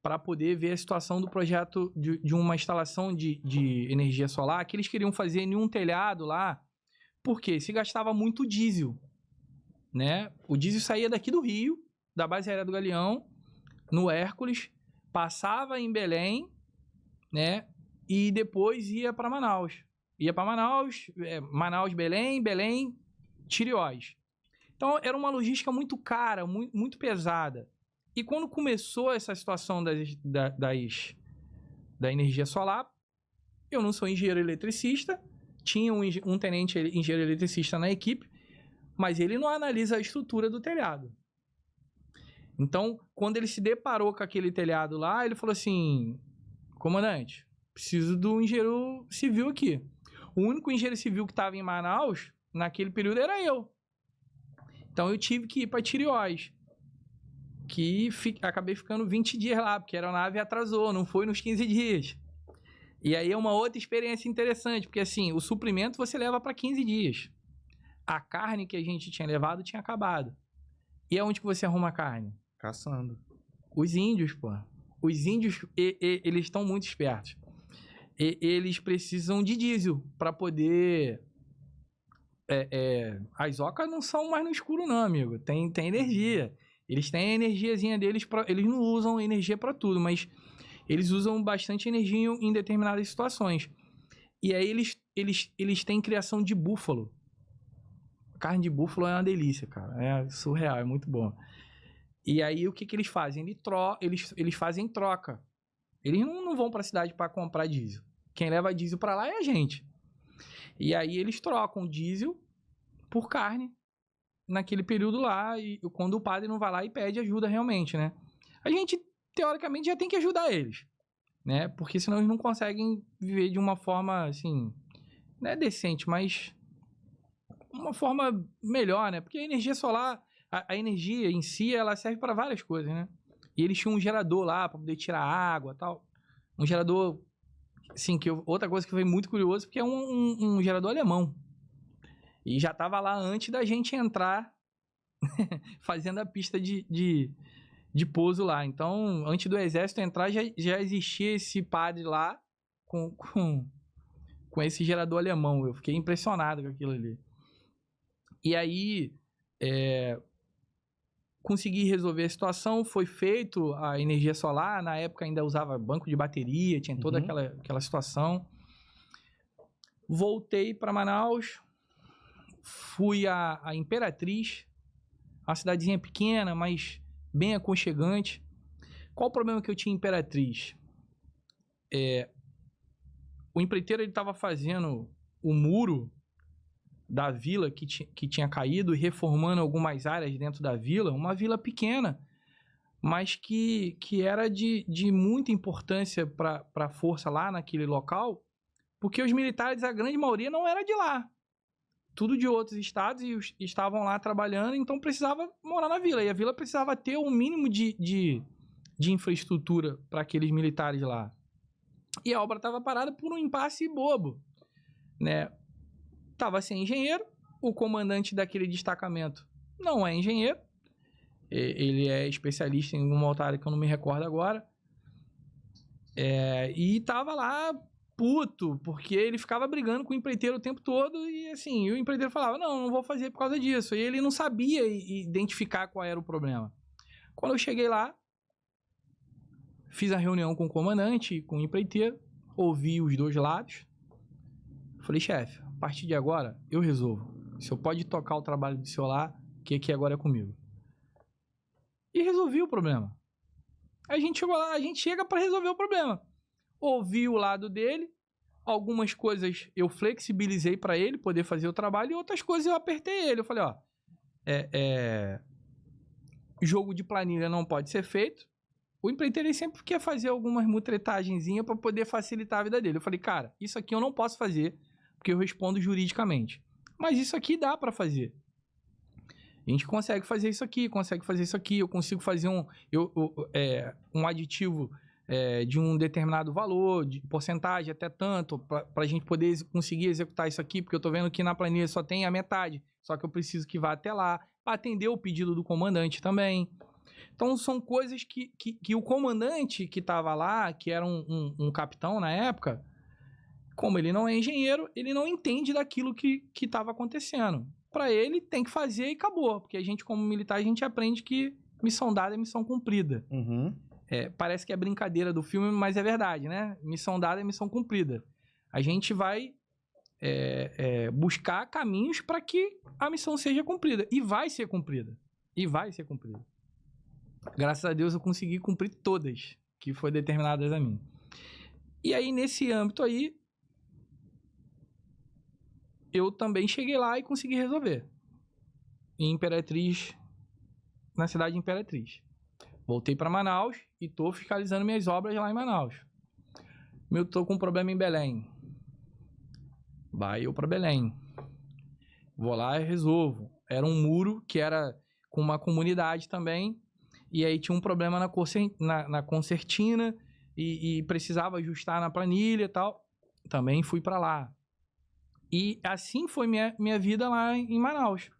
para poder ver a situação do projeto de uma instalação de energia solar que eles queriam fazer em um telhado lá, porque se gastava muito diesel, né? O diesel saía daqui do Rio, da base aérea do Galeão, no Hércules, passava em Belém, né? E depois ia para Manaus. Manaus, Belém, Tiriós. Então, era uma logística muito cara, muito pesada. E quando começou essa situação da energia solar, eu não sou engenheiro eletricista, tinha um tenente engenheiro eletricista na equipe, mas ele não analisa a estrutura do telhado. Então, quando ele se deparou com aquele telhado lá, ele falou assim, comandante, preciso do engenheiro civil aqui. O único engenheiro civil que estava em Manaus, naquele período, era eu. Então, eu tive que ir para Tiriós, que acabei ficando 20 dias lá, porque a aeronave atrasou, não foi nos 15 dias. E aí é uma outra experiência interessante, porque assim, o suprimento você leva para 15 dias. A carne que a gente tinha levado tinha acabado. E aonde que você arruma a carne? Caçando. Os índios, pô. Os índios, eles estão muito espertos. Eles precisam de diesel para poder... As ocas não são mais no escuro não, amigo. Tem energia. Eles têm a energiazinha deles, eles não usam energia para tudo, mas eles usam bastante energia em determinadas situações. E aí eles têm criação de búfalo. A carne de búfalo é uma delícia, cara. É surreal, é muito bom. E aí o que eles fazem? Eles fazem troca. Eles não vão para a cidade para comprar diesel. Quem leva diesel para lá é a gente. E aí eles trocam diesel por carne naquele período lá, e quando o padre não vai lá e pede ajuda realmente, né? A gente, teoricamente, já tem que ajudar eles, né? Porque senão eles não conseguem viver de uma forma, assim, não é decente, mas uma forma melhor, né? Porque a energia solar, a energia em si, ela serve para várias coisas, né? E eles tinham um gerador lá para poder tirar água e tal. Um gerador, assim, outra coisa que foi muito curioso, porque é um gerador alemão. E já estava lá antes da gente entrar, fazendo a pista de pouso lá. Então, antes do exército entrar, já existia esse padre lá com com esse gerador alemão. Eu fiquei impressionado com aquilo ali. E aí, consegui resolver a situação, foi feito a energia solar, na época ainda usava banco de bateria, tinha toda aquela situação. Voltei para Manaus, fui a Imperatriz, uma cidadezinha pequena, mas bem aconchegante. Qual o problema que eu tinha em Imperatriz? O empreiteiro estava fazendo o muro da vila que tinha caído e reformando algumas áreas dentro da vila, uma vila pequena, mas que era de muita importância para a força lá naquele local, porque os militares, a grande maioria, não era de lá. Tudo de outros estados e estavam lá trabalhando, então precisava morar na vila. E a vila precisava ter um mínimo de infraestrutura para aqueles militares lá. E a obra estava parada por um impasse bobo, né? Tava sem engenheiro, o comandante daquele destacamento não é engenheiro, ele é especialista em uma outra área que eu não me recordo agora, e tava lá puto, porque ele ficava brigando com o empreiteiro o tempo todo, e assim, o empreiteiro falava, não vou fazer por causa disso, e ele não sabia identificar qual era o problema. Quando eu cheguei lá, fiz a reunião com o comandante, com o empreiteiro, ouvi os dois lados, falei, chefe, a partir de agora, eu resolvo. O senhor pode tocar o trabalho do senhor lá, que aqui agora é comigo. E resolvi o problema. A gente chegou lá, a gente chega para resolver o problema. Ouvi o lado dele, algumas coisas eu flexibilizei para ele poder fazer o trabalho, e outras coisas eu apertei ele. Eu falei, jogo de planilha não pode ser feito. O empreiteiro sempre quer fazer algumas mutretagenzinhas para poder facilitar a vida dele. Eu falei, cara, isso aqui eu não posso fazer, porque eu respondo juridicamente. Mas isso aqui dá para fazer. A gente consegue fazer isso aqui, eu consigo fazer um aditivo de um determinado valor, de porcentagem até tanto, para a gente poder conseguir executar isso aqui, porque eu estou vendo que na planilha só tem a metade, só que eu preciso que vá até lá, para atender o pedido do comandante também. Então, são coisas que o comandante que estava lá, que era um capitão na época, como ele não é engenheiro, ele não entende daquilo que estava acontecendo. Para ele, tem que fazer e acabou. Porque a gente, como militar, a gente aprende que missão dada é missão cumprida. Parece que é brincadeira do filme, mas é verdade, né? Missão dada é missão cumprida. A gente vai buscar caminhos para que a missão seja cumprida. E vai ser cumprida. Graças a Deus, eu consegui cumprir todas que foram determinadas a mim. E aí, nesse âmbito aí, eu também cheguei lá e consegui resolver. Em Imperatriz, na cidade de Imperatriz. Voltei para Manaus e tô fiscalizando minhas obras lá em Manaus. Eu tô com um problema em Belém. Vai eu para Belém. Vou lá e resolvo. Era um muro que era com uma comunidade também. E aí tinha um problema na concertina e precisava ajustar na planilha e tal. Também fui para lá. E assim foi minha vida lá em Manaus.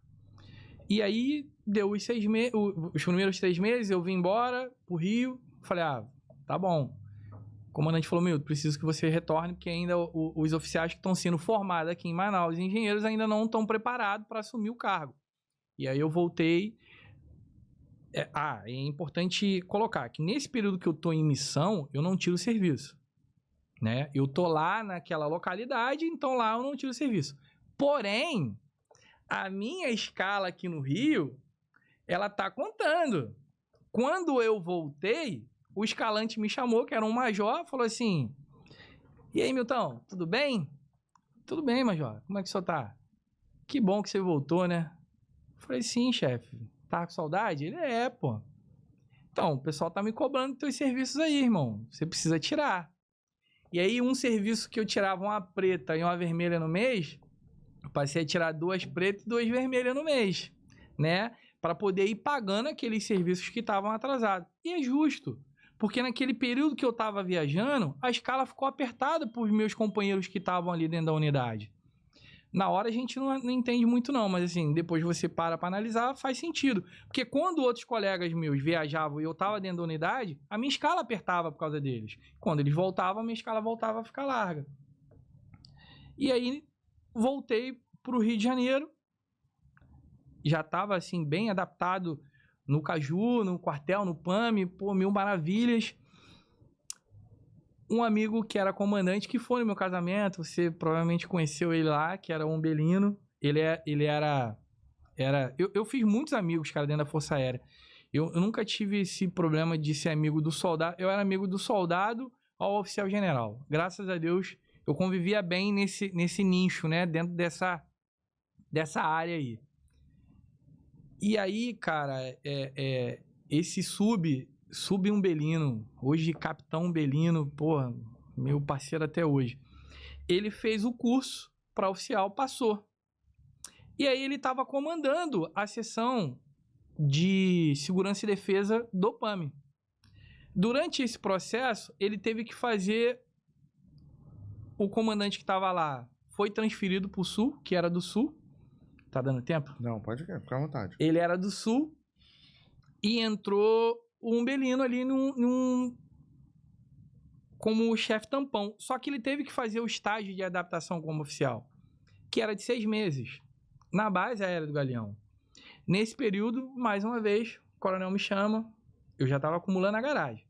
E aí, deu os 6 meses, os primeiros 3 meses, eu vim embora pro Rio. Falei, tá bom. O comandante falou, preciso que você retorne, porque ainda os oficiais que estão sendo formados aqui em Manaus, engenheiros, ainda não estão preparados para assumir o cargo. E aí eu voltei. É importante colocar que nesse período que eu tô em missão, eu não tiro o serviço. Né? Eu tô lá naquela localidade, então lá eu não tiro serviço. Porém, a minha escala aqui no Rio, ela tá contando. Quando eu voltei, o escalante me chamou, que era um major, falou assim, e aí, Milton, tudo bem? Tudo bem, major, como é que o senhor tá? Que bom que você voltou, né? Eu falei, sim, chefe, tá com saudade? Ele, pô. Então, o pessoal tá me cobrando teus serviços aí, irmão, você precisa tirar. E aí, um serviço que eu tirava uma preta e uma vermelha no mês, eu passei a tirar 2 pretas e 2 vermelhas no mês, né? Para poder ir pagando aqueles serviços que estavam atrasados. E é justo, porque naquele período que eu estava viajando, a escala ficou apertada por meus companheiros que estavam ali dentro da unidade. Na hora a gente não entende muito não, mas assim, depois você para analisar, faz sentido. Porque quando outros colegas meus viajavam e eu estava dentro da unidade, a minha escala apertava por causa deles. Quando eles voltavam, a minha escala voltava a ficar larga. E aí voltei pro Rio de Janeiro, já estava assim bem adaptado no Caju, no quartel, no PAMI, pô, mil maravilhas. Um amigo que era comandante, que foi no meu casamento, você provavelmente conheceu ele lá, que era o Umbelino. Ele era eu fiz muitos amigos, cara, dentro da Força Aérea. Eu nunca tive esse problema de ser amigo do soldado. Eu era amigo do soldado ao oficial general. Graças a Deus, eu convivia bem nesse nicho, né? Dentro dessa área aí. E aí, cara, esse sub-Umbelino, hoje capitão Umbelino, porra, meu parceiro até hoje. Ele fez o curso para oficial, passou. E aí ele estava comandando a seção de segurança e defesa do PAMI. Durante esse processo, ele teve que fazer... O comandante que estava lá foi transferido para o Sul, que era do Sul. Tá dando tempo? Não, pode ficar à vontade. Ele era do Sul e entrou o Umbelino ali como chefe tampão. Só que ele teve que fazer o estágio de adaptação como oficial, que era de 6 meses, na base aérea do Galeão. Nesse período, mais uma vez, o coronel me chama, eu já estava acumulando a garagem.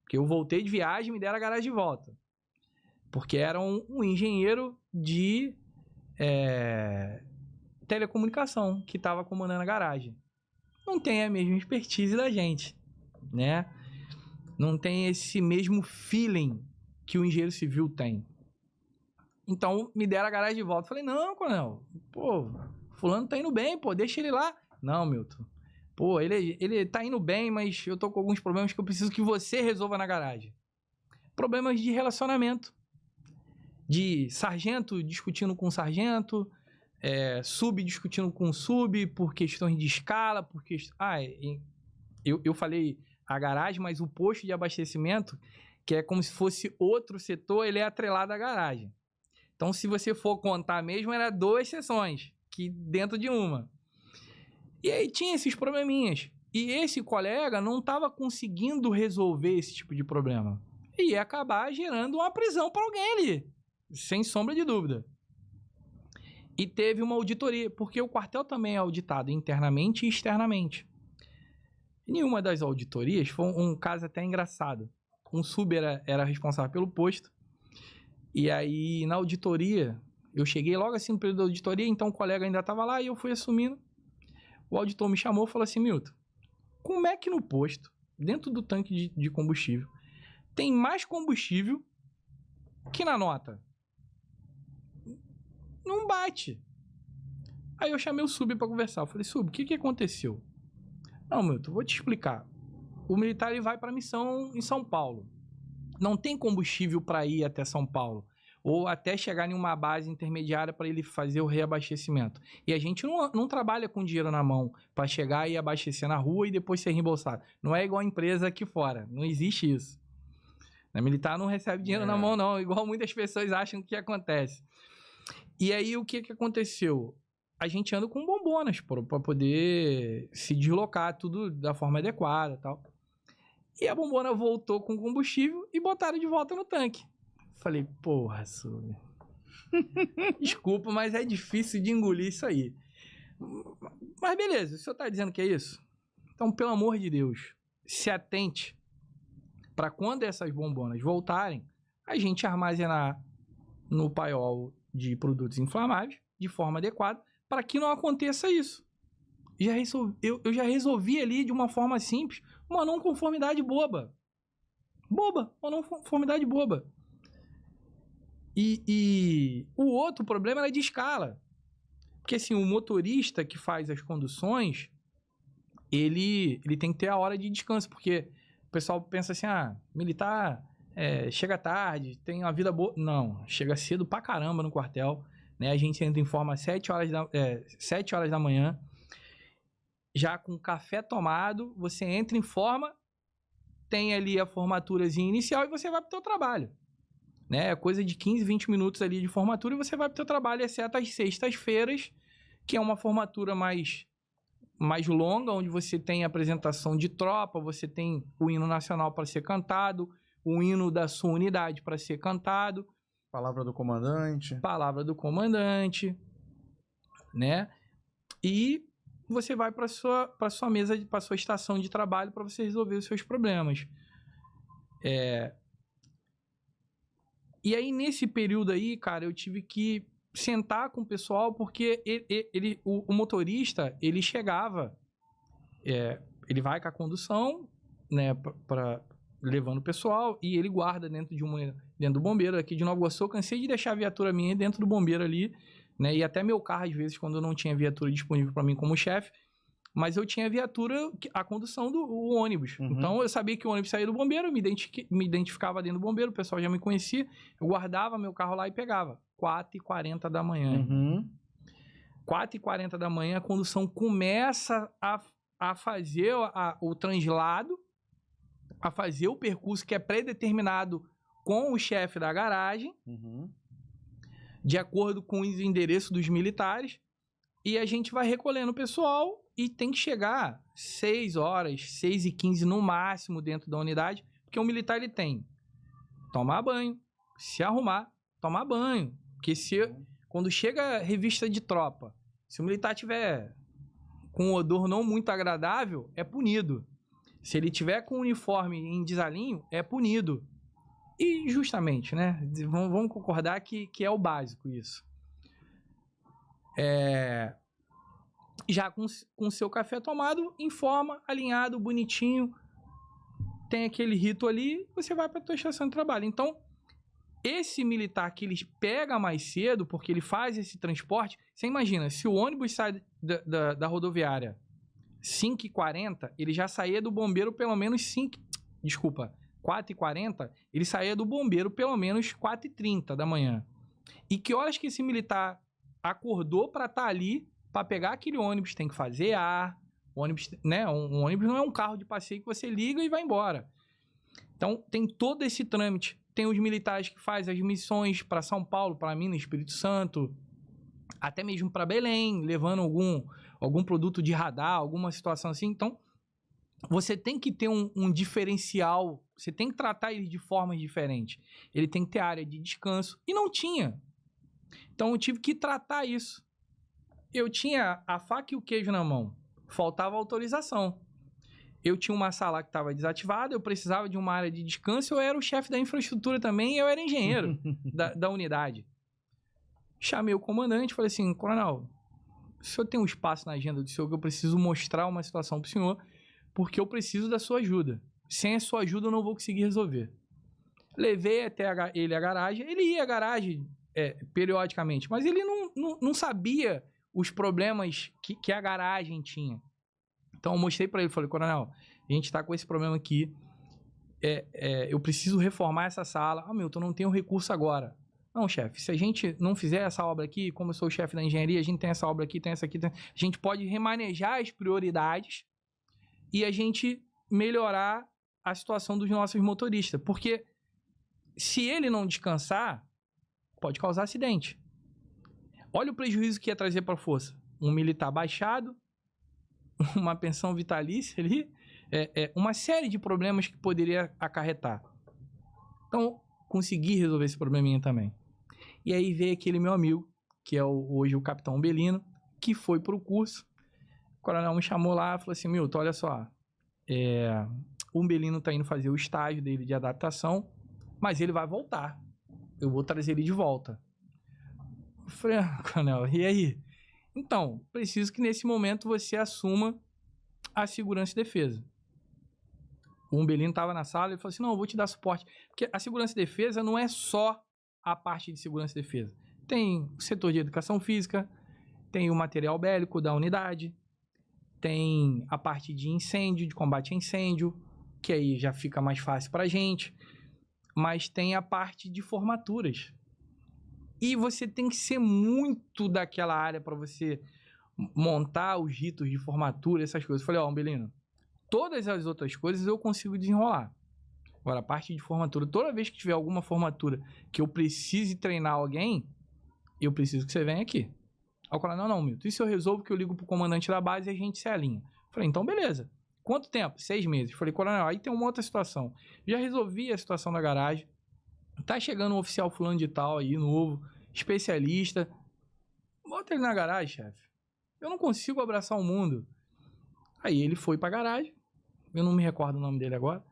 Porque eu voltei de viagem e me deram a garagem de volta. Porque era um engenheiro de telecomunicação que estava comandando a garagem. Não tem a mesma expertise da gente, né? Não tem esse mesmo feeling que o engenheiro civil tem. Então, me deram a garagem de volta. Falei, não, coronel, pô, fulano tá indo bem, pô, deixa ele lá. Não, Milton, pô, ele tá indo bem, mas eu tô com alguns problemas que eu preciso que você resolva na garagem. Problemas de relacionamento. De sargento discutindo com sargento, sub discutindo com sub por questões de escala, eu falei a garagem, mas o posto de abastecimento, que é como se fosse outro setor, ele é atrelado à garagem. Então, se você for contar mesmo, era 2 seções, que dentro de uma. E aí tinha esses probleminhas. E esse colega não estava conseguindo resolver esse tipo de problema. E ia acabar gerando uma prisão para alguém ali, sem sombra de dúvida. E teve uma auditoria, porque o quartel também é auditado internamente e externamente. Em uma das auditorias, foi um caso até engraçado. Um sub era responsável pelo posto. E aí, na auditoria, eu cheguei logo assim no período da auditoria, então o colega ainda estava lá e eu fui assumindo. O auditor me chamou e falou assim, Milton, como é que no posto, dentro do tanque de combustível, tem mais combustível que na nota? Não bate. Aí eu chamei o sub para conversar. Eu falei, sub, o que aconteceu? Não, Milton, vou te explicar. O militar ele vai para missão em São Paulo. Não tem combustível para ir até São Paulo. Ou até chegar em uma base intermediária para ele fazer o reabastecimento. E a gente não trabalha com dinheiro na mão para chegar e abastecer na rua e depois ser reembolsado. Não é igual a empresa aqui fora. Não existe isso. A militar não recebe dinheiro na mão, não. Igual muitas pessoas acham que acontece. E aí, o que aconteceu? A gente anda com bombonas para poder se deslocar tudo da forma adequada e tal. E a bombona voltou com combustível e botaram de volta no tanque. Falei, porra, sub. Desculpa, mas é difícil de engolir isso aí. Mas beleza, o senhor tá dizendo que é isso? Então, pelo amor de Deus, se atente para quando essas bombonas voltarem, a gente armazenar no paiol de produtos inflamáveis de forma adequada para que não aconteça isso. Eu já resolvi ali de uma forma simples uma não conformidade boba. Uma não conformidade boba. E o outro problema era de escala. Porque assim, o motorista que faz as conduções, ele tem que ter a hora de descanso, porque o pessoal pensa assim, militar chega tarde, tem uma vida boa. Não, chega cedo pra caramba no quartel, né? A gente entra em forma às 7 horas da manhã, já com café tomado, você entra em forma, tem ali a formaturazinha inicial e você vai pro teu trabalho. Né? Coisa de 15, 20 minutos ali de formatura e você vai pro teu trabalho, exceto às sextas-feiras, que é uma formatura mais longa, onde você tem apresentação de tropa, você tem o hino nacional para ser cantado, o hino da sua unidade para ser cantado, Palavra do comandante. Palavra do comandante, né? E você vai para sua mesa, para sua estação de trabalho para você resolver os seus problemas. E aí, nesse período aí, cara, eu tive que sentar com o pessoal, porque o motorista, ele chegava, ele vai com a condução, né, levando o pessoal, e ele guarda dentro do bombeiro. Aqui de Nova Iguaçu, eu cansei de deixar a viatura minha dentro do bombeiro ali, né, e até meu carro, às vezes, quando eu não tinha viatura disponível para mim como chefe, mas eu tinha a condução do ônibus. Uhum. Então, eu sabia que o ônibus saía do bombeiro, eu me identificava dentro do bombeiro, o pessoal já me conhecia, eu guardava meu carro lá e pegava. 4h40 da manhã. Uhum. 4h40 da manhã, a condução começa a fazer o translado, a fazer o percurso que é predeterminado com o chefe da garagem, de acordo com os endereços dos militares, e a gente vai recolhendo o pessoal e tem que chegar 6 horas, 6h15 no máximo dentro da unidade, porque o militar ele tem tomar banho, se arrumar, tomar banho, porque quando chega a revista de tropa, se o militar tiver com um odor não muito agradável, é punido. Se ele tiver com o uniforme em desalinho, é punido. E justamente, né? Vamos concordar que é o básico isso. Já com o seu café tomado, em forma, alinhado, bonitinho, tem aquele rito ali, você vai para a tua estação de trabalho. Então, esse militar que ele pega mais cedo, porque ele faz esse transporte, você imagina, se o ônibus sai da rodoviária 5h40, ele já saía do bombeiro pelo menos 4h40, ele saía do bombeiro pelo menos 4h30 da manhã. E que horas que esse militar acordou para estar ali, para pegar aquele ônibus? Tem que fazer ônibus, né? Um ônibus não é um carro de passeio que você liga e vai embora. Então, tem todo esse trâmite. Tem os militares que fazem as missões para São Paulo, para Minas, Espírito Santo, até mesmo para Belém, levando algum produto de radar, alguma situação assim. Então, você tem que ter um diferencial, você tem que tratar ele de formas diferentes. Ele tem que ter área de descanso, e não tinha. Então, eu tive que tratar isso. Eu tinha a faca e o queijo na mão, faltava autorização. Eu tinha uma sala que estava desativada, eu precisava de uma área de descanso, eu era o chefe da infraestrutura também, eu era engenheiro da unidade. Chamei o comandante, falei assim: coronel, o senhor tem um espaço na agenda do senhor que eu preciso mostrar uma situação para o senhor, porque eu preciso da sua ajuda. Sem a sua ajuda eu não vou conseguir resolver. Levei até ele à garagem, ele ia à garagem periodicamente, mas ele não sabia os problemas que a garagem tinha. Então eu mostrei para ele, falei: coronel, a gente está com esse problema aqui, eu preciso reformar essa sala. Milton, eu não tenho recurso agora. Não, chefe, se a gente não fizer essa obra aqui, como eu sou o chefe da engenharia, a gente tem essa obra aqui, tem essa aqui, a gente pode remanejar as prioridades e a gente melhorar a situação dos nossos motoristas, porque se ele não descansar, pode causar acidente. Olha o prejuízo que ia trazer para a força. Um militar baixado, uma pensão vitalícia ali, uma série de problemas que poderia acarretar. Então, consegui resolver esse probleminha também. E aí veio aquele meu amigo, que é hoje o Capitão Belino, que foi pro curso. O coronel me chamou lá e falou assim: Milton, olha só, o Belino tá indo fazer o estágio dele de adaptação, mas ele vai voltar. Eu vou trazer ele de volta. Eu falei: coronel, e aí? Então, preciso que nesse momento você assuma a segurança e defesa. O Umbelino estava na sala e falou assim: não, eu vou te dar suporte. Porque a segurança e defesa não é só a parte de segurança e defesa. Tem o setor de educação física, tem o material bélico da unidade, tem a parte de incêndio, de combate a incêndio, que aí já fica mais fácil pra gente. Mas tem a parte de formaturas. E você tem que ser muito daquela área para você montar os ritos de formatura, essas coisas. Eu falei: Umbelino, todas as outras coisas eu consigo desenrolar. Agora, a parte de formatura, toda vez que tiver alguma formatura que eu precise treinar alguém, eu preciso que você venha aqui. Aí o coronel: não, Milton, isso eu resolvo, que eu ligo pro comandante da base e a gente se alinha. Eu falei: então beleza. Quanto tempo? 6 meses. Eu falei: coronel, aí tem uma outra situação. Já resolvi a situação da garagem, tá chegando um oficial fulano de tal aí, novo, especialista. Bota ele na garagem, chefe. Eu não consigo abraçar o mundo. Aí ele foi pra garagem. Eu não me recordo o nome dele agora.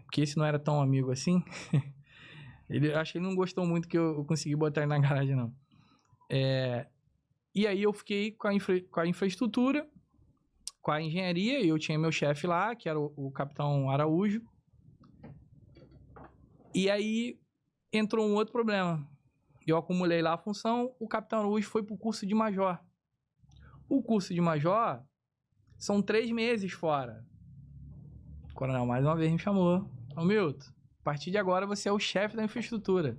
Porque esse não era tão amigo assim. Acho que ele não gostou muito que eu consegui botar ele na garagem, não. E aí eu fiquei com a infraestrutura, com a engenharia, e eu tinha meu chefe lá, que era o capitão Araújo. E aí entrou um outro problema. Eu acumulei lá a função, o capitão Araújo foi pro curso de major. O curso de major são 3 meses fora. O coronel mais uma vez me chamou. Ô Milton, a partir de agora você é o chefe da infraestrutura.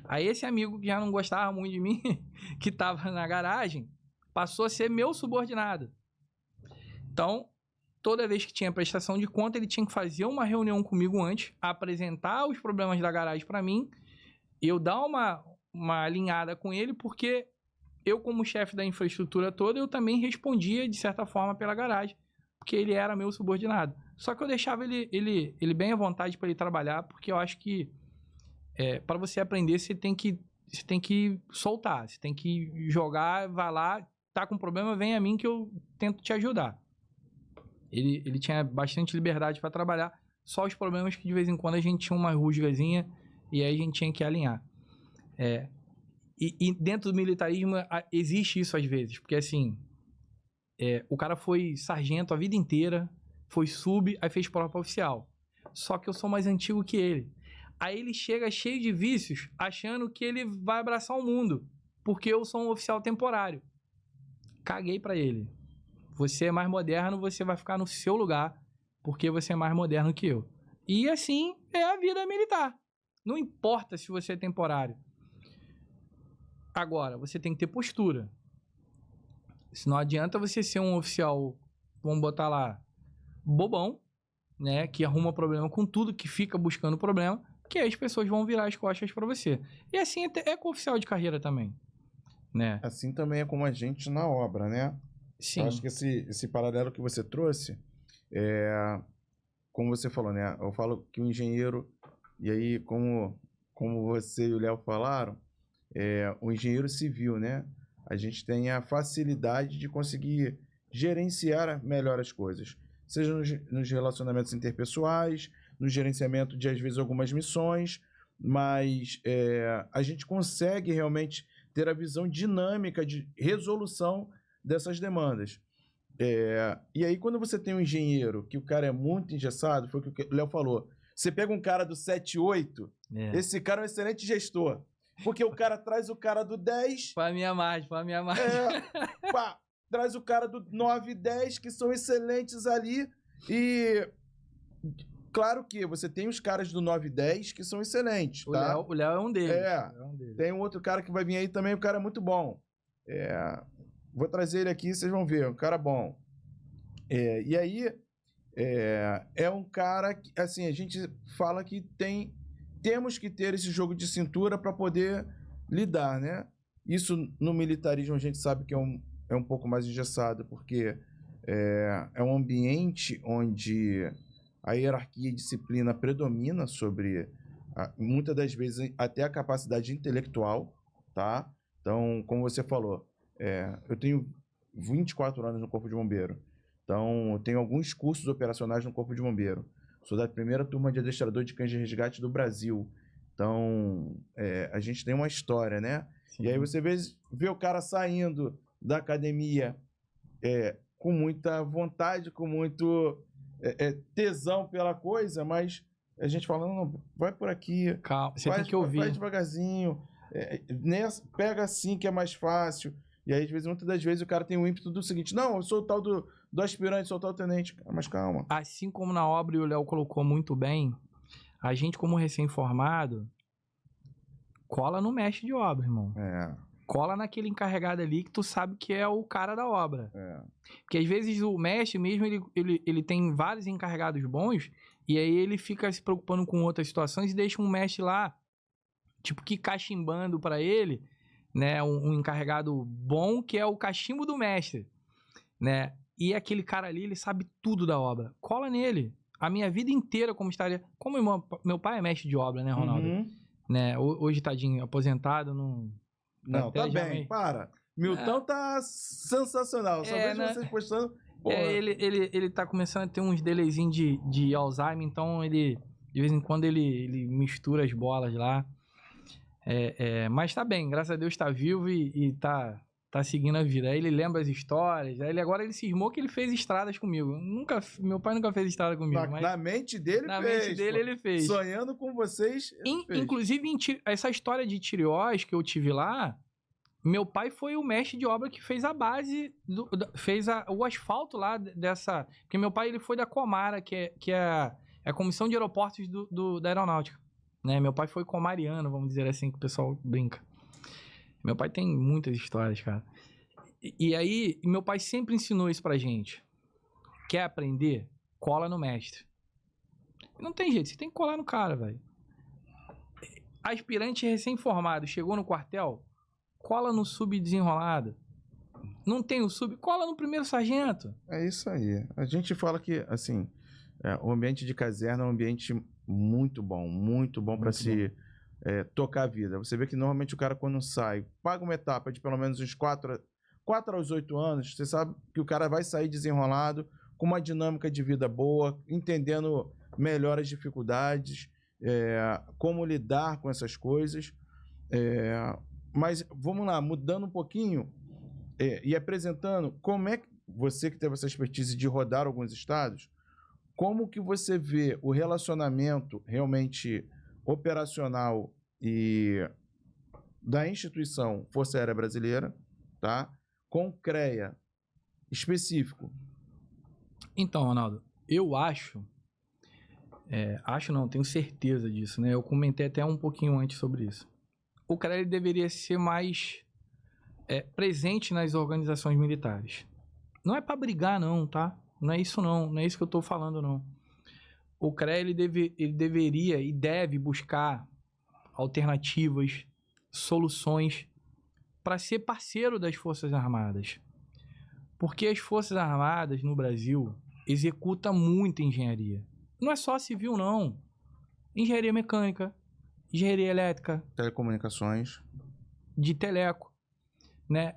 Aí esse amigo que já não gostava muito de mim, que tava na garagem, passou a ser meu subordinado. Então, toda vez que tinha prestação de conta, ele tinha que fazer uma reunião comigo antes, apresentar os problemas da garagem para mim, eu dar uma alinhada com ele, porque eu, como chefe da infraestrutura toda, eu também respondia, de certa forma, pela garagem, porque ele era meu subordinado. Só que eu deixava ele bem à vontade para ele trabalhar, porque eu acho que para você aprender, você tem que soltar, você tem que jogar, vai lá, tá com problema, vem a mim que eu tento te ajudar. Ele tinha bastante liberdade para trabalhar, só os problemas que de vez em quando a gente tinha uma rusgazinha e aí a gente tinha que alinhar. E dentro do militarismo existe isso às vezes, porque assim, o cara foi sargento a vida inteira, foi sub, aí fez prova oficial. Só que eu sou mais antigo que ele. Aí ele chega cheio de vícios, achando que ele vai abraçar o mundo, porque eu sou um oficial temporário. Caguei pra ele. Você é mais moderno, você vai ficar no seu lugar, porque você é mais moderno que eu. E assim é a vida militar. Não importa se você é temporário. Agora, você tem que ter postura. Se não adianta você ser um oficial, vamos botar lá, bobão, né, que arruma problema com tudo, que fica buscando problema, que aí as pessoas vão virar as costas para você. E assim é com o oficial de carreira também, né? Assim também é como a gente na obra, né? Sim. Eu acho que esse paralelo que você trouxe, como você falou, né? Eu falo que o engenheiro, e aí como você e o Léo falaram, o engenheiro civil, né? A gente tem a facilidade de conseguir gerenciar melhor as coisas. Seja nos relacionamentos interpessoais, no gerenciamento de, às vezes, algumas missões, mas a gente consegue realmente ter a visão dinâmica de resolução dessas demandas. E aí, quando você tem um engenheiro, que o cara é muito engessado, foi o que o Léo falou, você pega um cara do 7-8, esse cara é um excelente gestor, porque o cara traz o cara do 10... Pra minha margem. Traz o cara do 9 e 10, que são excelentes ali, e... Claro que você tem os caras do 9 e 10 que são excelentes, tá? O Léo é um deles. Tem um outro cara que vai vir aí também, o cara é muito bom. Vou trazer ele aqui, vocês vão ver, um cara bom. E aí, é um cara que, assim, a gente fala que temos que ter esse jogo de cintura para poder lidar, né? Isso no militarismo a gente sabe que é um pouco mais engessado, porque é um ambiente onde a hierarquia e disciplina predomina sobre, muitas das vezes, até a capacidade intelectual, tá? Então, como você falou, eu tenho 24 anos no Corpo de Bombeiro. Então, eu tenho alguns cursos operacionais no Corpo de Bombeiro. Sou da primeira turma de adestrador de cães de resgate do Brasil. Então, a gente tem uma história, né? Sim. E aí você vê o cara saindo da academia com muita vontade, com muito tesão pela coisa, mas a gente fala, não, vai por aqui. Calma, você tem que ouvir. Vai devagarzinho. Pega assim que é mais fácil. E aí, muitas das vezes, o cara tem o ímpeto do seguinte, não, eu sou o tal do aspirante, sou o tal do tenente. Mas calma. Assim como na obra, e o Léo colocou muito bem, a gente, como recém-formado, cola no mestre de obra, irmão. Cola naquele encarregado ali que tu sabe que é o cara da obra. Porque às vezes o mestre mesmo, ele tem vários encarregados bons, e aí ele fica se preocupando com outras situações e deixa um mestre lá, tipo, que cachimbando pra ele, né, um encarregado bom, que é o cachimbo do mestre, né? E aquele cara ali, ele sabe tudo da obra. Cola nele. a minha vida inteira como estaria... Como meu pai é mestre de obra, né, Ronaldo? Né? Hoje, tadinho, aposentado, não... Não, tá bem, para. Milton tá sensacional. Só vejo vocês postando... Ele tá começando a ter uns delayzinhos de Alzheimer, então ele... De vez em quando ele mistura as bolas lá. Mas tá bem, graças a Deus tá vivo e tá seguindo a vida. Aí ele lembra as histórias. Aí agora ele cismou que ele fez estradas comigo. Meu pai nunca fez estrada comigo. Na mente dele na mente dele ele fez. Sonhando com vocês, inclusive, essa história de Tiriós que eu tive lá, meu pai foi o mestre de obra que fez a base, fez o asfalto lá dessa... Porque meu pai ele foi da Comara, que é a Comissão de Aeroportos da Aeronáutica. Né? Meu pai foi comariano, vamos dizer assim, que o pessoal brinca. Meu pai tem muitas histórias, cara. E aí, meu pai sempre ensinou isso pra gente. Quer aprender? Cola no mestre. Não tem jeito, você tem que colar no cara, velho. Aspirante recém-formado, chegou no quartel, cola no subdesenrolado. Não tem o sub, cola no primeiro sargento. É isso aí. A gente fala que, assim, o ambiente de caserna é um ambiente muito bom para se tocar a vida. Você vê que normalmente o cara quando sai, paga uma etapa de pelo menos uns 4 aos 8 anos, você sabe que o cara vai sair desenrolado, com uma dinâmica de vida boa, entendendo melhor as dificuldades, como lidar com essas coisas. Mas vamos lá, mudando um pouquinho e apresentando como é que você que teve essa expertise de rodar alguns estados, como que você vê o relacionamento realmente operacional e da instituição Força Aérea Brasileira, tá? Com o CREA específico? Então, Ronaldo, eu acho não, tenho certeza disso, né? Eu comentei até um pouquinho antes sobre isso. O CREA deveria ser mais presente nas organizações militares. Não é para brigar, não, tá? Não é isso, não. Não é isso que eu tô falando, não. O CREA, ele deveria e deve buscar alternativas, soluções para ser parceiro das Forças Armadas. Porque as Forças Armadas no Brasil executam muita engenharia. Não é só civil, não. Engenharia mecânica, engenharia elétrica, telecomunicações, de teleco, né?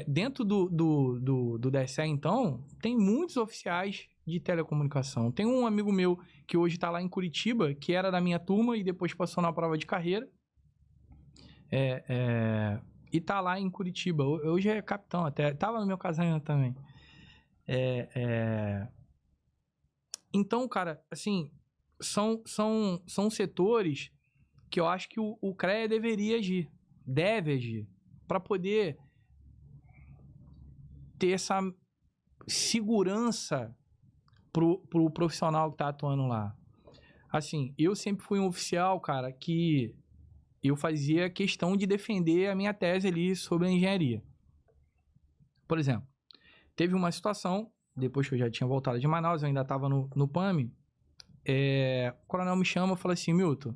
Dentro do DSE, então, tem muitos oficiais de telecomunicação. Tem um amigo meu que hoje está lá em Curitiba, que era da minha turma e depois passou na prova de carreira. E tá lá em Curitiba. Hoje é capitão até. Tava no meu casamento também. Então, cara, assim, são setores que eu acho que o CREA deveria agir. Deve agir. Para poder ter essa segurança pro profissional que tá atuando lá. Assim, eu sempre fui um oficial, cara, que eu fazia questão de defender a minha tese ali sobre a engenharia. Por exemplo, teve uma situação, depois que eu já tinha voltado de Manaus, eu ainda estava no PAMI, o coronel me chama e fala assim, Milton,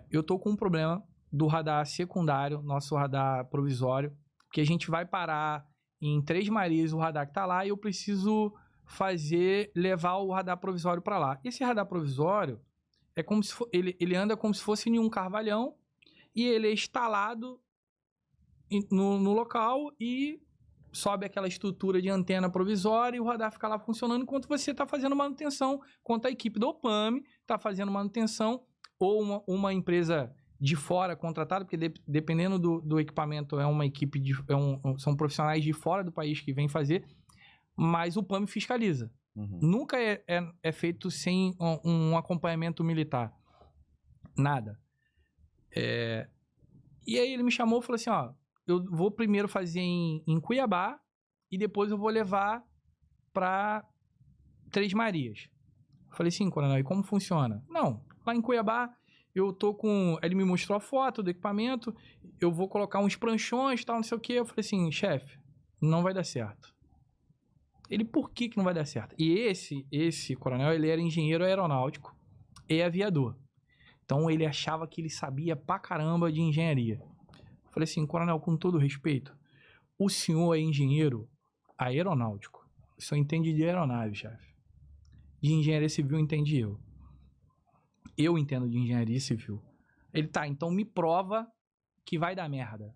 eu tô com um problema do radar secundário, nosso radar provisório, que a gente vai parar em Três Marias o radar que tá lá e eu preciso levar o radar provisório para lá. Esse radar provisório é como se ele anda como se fosse em um carvalhão e ele é instalado no local e sobe aquela estrutura de antena provisória e o radar fica lá funcionando enquanto você está fazendo manutenção, enquanto a equipe do OPAMI está fazendo manutenção ou uma empresa de fora contratada, porque dependendo do equipamento é uma equipe, são profissionais de fora do país que vêm fazer, mas o PAMI fiscaliza. Uhum. Nunca é feito sem um acompanhamento militar. Nada. E aí ele me chamou e falou assim, ó, eu vou primeiro fazer em Cuiabá e depois eu vou levar para Três Marias. Falei assim, coronel, e como funciona? Não, lá em Cuiabá eu tô com... Ele me mostrou a foto do equipamento, eu vou colocar uns pranchões e tal, não sei o quê. Eu falei assim, chefe, não vai dar certo. Ele, por que não vai dar certo? E esse coronel, ele era engenheiro aeronáutico e aviador. Então, ele achava que ele sabia pra caramba de engenharia. Eu falei assim, coronel, com todo respeito, o senhor é engenheiro aeronáutico. O senhor entende de aeronave, chefe. de engenharia civil entende eu. Eu entendo de engenharia civil. Ele, tá, então me prova que vai dar merda.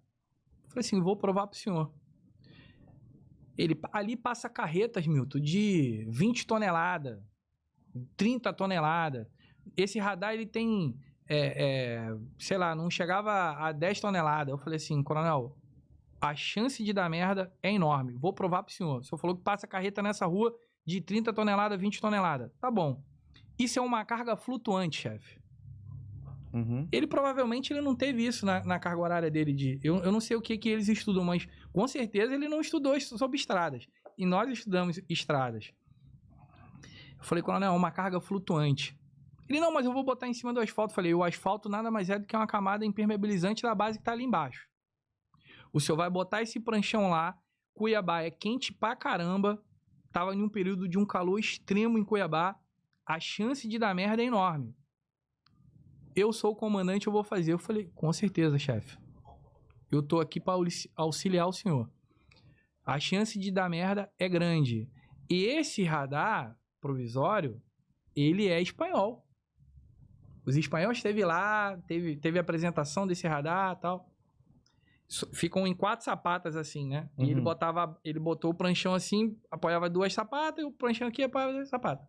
Eu falei assim, vou provar pro senhor. Ele ali passa carretas, Milton, de 20 toneladas, 30 toneladas. Esse radar, ele tem, sei lá, não chegava a 10 toneladas. Eu falei assim, coronel, a chance de dar merda é enorme. Vou provar pro senhor. O senhor falou que passa carreta nessa rua de 30 toneladas, 20 toneladas. Tá bom. Isso é uma carga flutuante, chefe. Uhum. Ele provavelmente ele não teve isso na carga horária dele. Eu não sei o que eles estudam, mas com certeza ele não estudou sobre estradas. E nós estudamos estradas. Eu falei, coronel, é uma carga flutuante. Ele, não, mas eu vou botar em cima do asfalto. Eu falei, o asfalto nada mais é do que uma camada impermeabilizante da base que tá ali embaixo. O senhor vai botar esse pranchão lá. Cuiabá é quente pra caramba. Tava em um período de um calor extremo em Cuiabá. A chance de dar merda é enorme. Eu sou o comandante, eu vou fazer. Eu falei, com certeza, chefe. Eu tô aqui para auxiliar o senhor. A chance de dar merda é grande. E esse radar provisório, ele é espanhol. Os espanhóis esteve lá, teve a apresentação desse radar e tal. Ficam em 4 sapatas assim, né? E ele botou o pranchão assim, apoiava 2 sapatas, e o pranchão aqui apoiava 2 sapatas.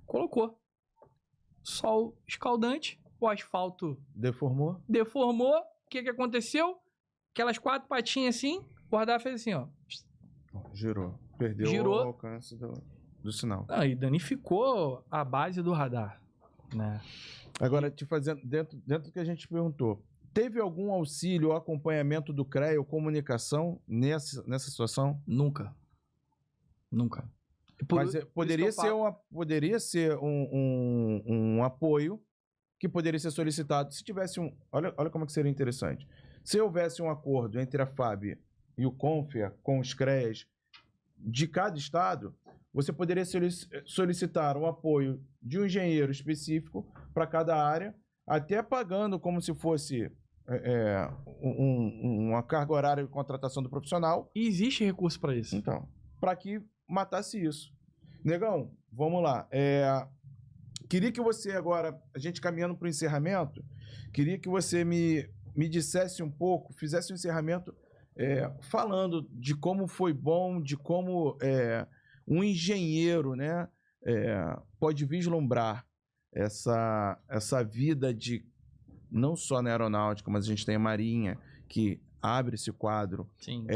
Colocou. Sol escaldante. O asfalto deformou. O que aconteceu? Aquelas 4 patinhas assim, o radar fez assim, ó. Girou. Perdeu o alcance do sinal. Ah, e danificou a base do radar, né? Agora, te fazendo, dentro do que a gente perguntou, teve algum auxílio ou acompanhamento do CREA ou comunicação nessa situação? Nunca. Mas poderia ser um apoio que poderia ser solicitado se tivesse olha como que seria interessante. Se houvesse um acordo entre a FAB e o CONFIA com os CREAs de cada estado, você poderia solicitar o apoio de um engenheiro específico para cada área, até pagando como se fosse uma carga horária de contratação do profissional. E existe recurso para isso. Então, para que matasse isso. Negão, vamos lá. Queria que você agora, a gente caminhando para o encerramento, queria que você me dissesse um pouco, fizesse um encerramento falando de como foi bom, de como um engenheiro, né, pode vislumbrar essa vida de não só na aeronáutica, mas a gente tem a Marinha, que abre esse quadro. Sim.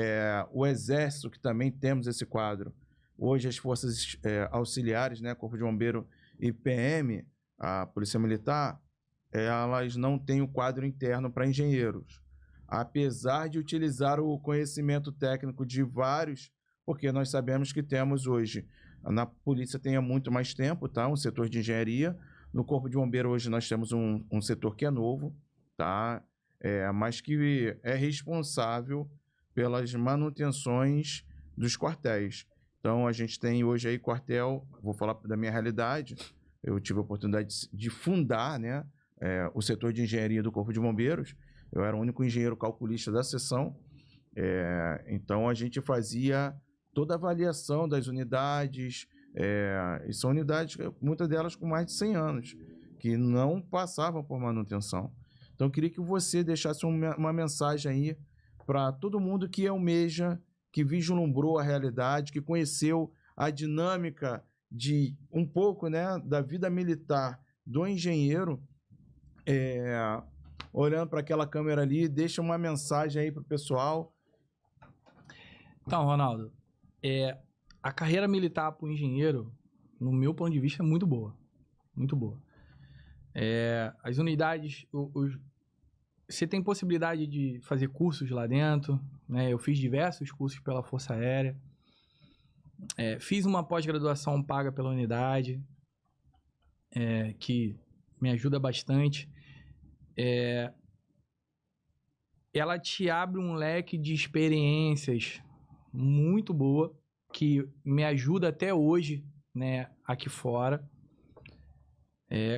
O Exército, que também temos esse quadro. Hoje as forças auxiliares, né, Corpo de Bombeiro e PM, a Polícia Militar, elas não têm o quadro interno para engenheiros. Apesar de utilizar o conhecimento técnico de vários, porque nós sabemos que temos hoje, na Polícia tem há muito mais tempo, tá? Um setor de engenharia. No Corpo de Bombeiro hoje nós temos um setor que é novo, tá? Mas que é responsável pelas manutenções dos quartéis. Então, a gente tem hoje aí quartel, vou falar da minha realidade, eu tive a oportunidade de fundar, né, o setor de engenharia do Corpo de Bombeiros. Eu era o único engenheiro calculista da seção. Então, a gente fazia toda a avaliação das unidades, e são unidades, muitas delas com mais de 100 anos, que não passavam por manutenção. Então, eu queria que você deixasse uma mensagem aí para todo mundo que almeja, que vislumbrou a realidade, que conheceu a dinâmica de um pouco, né, da vida militar do engenheiro, olhando para aquela câmera ali, deixa uma mensagem aí para o pessoal. Então, Ronaldo, a carreira militar para o engenheiro, no meu ponto de vista, é muito boa. Muito boa. As unidades, você tem possibilidade de fazer cursos lá dentro, né? Eu fiz diversos cursos pela Força Aérea. Fiz uma pós-graduação paga pela unidade, que me ajuda bastante. Ela te abre um leque de experiências muito boa, que me ajuda até hoje, né, aqui fora.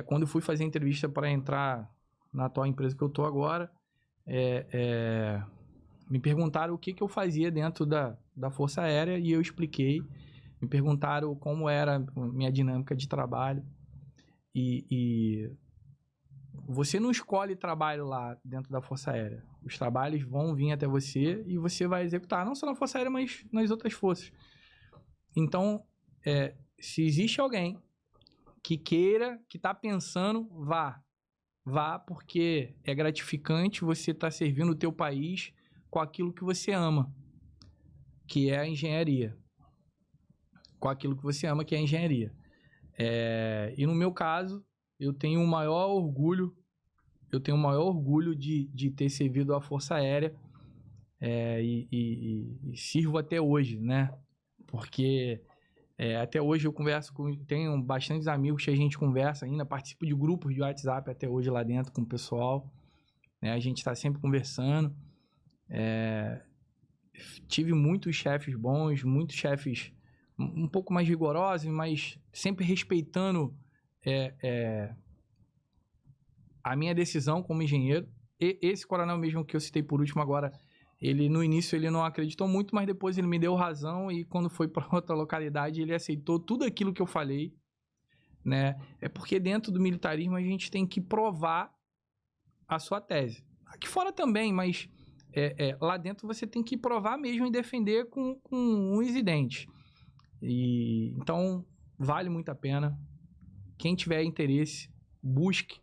Quando eu fui fazer entrevista para entrar na atual empresa que eu estou agora, me perguntaram o que eu fazia dentro da Força Aérea e eu expliquei. me perguntaram como era a minha dinâmica de trabalho. E você não escolhe trabalho lá dentro da Força Aérea. Os trabalhos vão vir até você e você vai executar, não só na Força Aérea, mas nas outras forças. Então, se existe alguém que queira, que está pensando, vá. Vá, porque é gratificante você estar servindo o teu país com aquilo que você ama, que é a engenharia. Com aquilo que você ama, que é a engenharia. E no meu caso, eu tenho o maior orgulho de ter servido a Força Aérea e sirvo até hoje, né? Porque até hoje eu tenho bastantes amigos que a gente conversa ainda, participo de grupos de WhatsApp até hoje lá dentro com o pessoal, né? A gente está sempre conversando. Tive muitos chefes bons, muitos chefes um pouco mais rigorosos, mas sempre respeitando a minha decisão como engenheiro. E esse coronel mesmo que eu citei por último agora, no início ele não acreditou muito, mas depois ele me deu razão e quando foi para outra localidade ele aceitou tudo aquilo que eu falei, né? É porque dentro do militarismo a gente tem que provar a sua tese. Aqui fora também, mas lá dentro você tem que provar mesmo e defender com unhas e dentes. Então vale muito a pena. Quem tiver interesse, busque.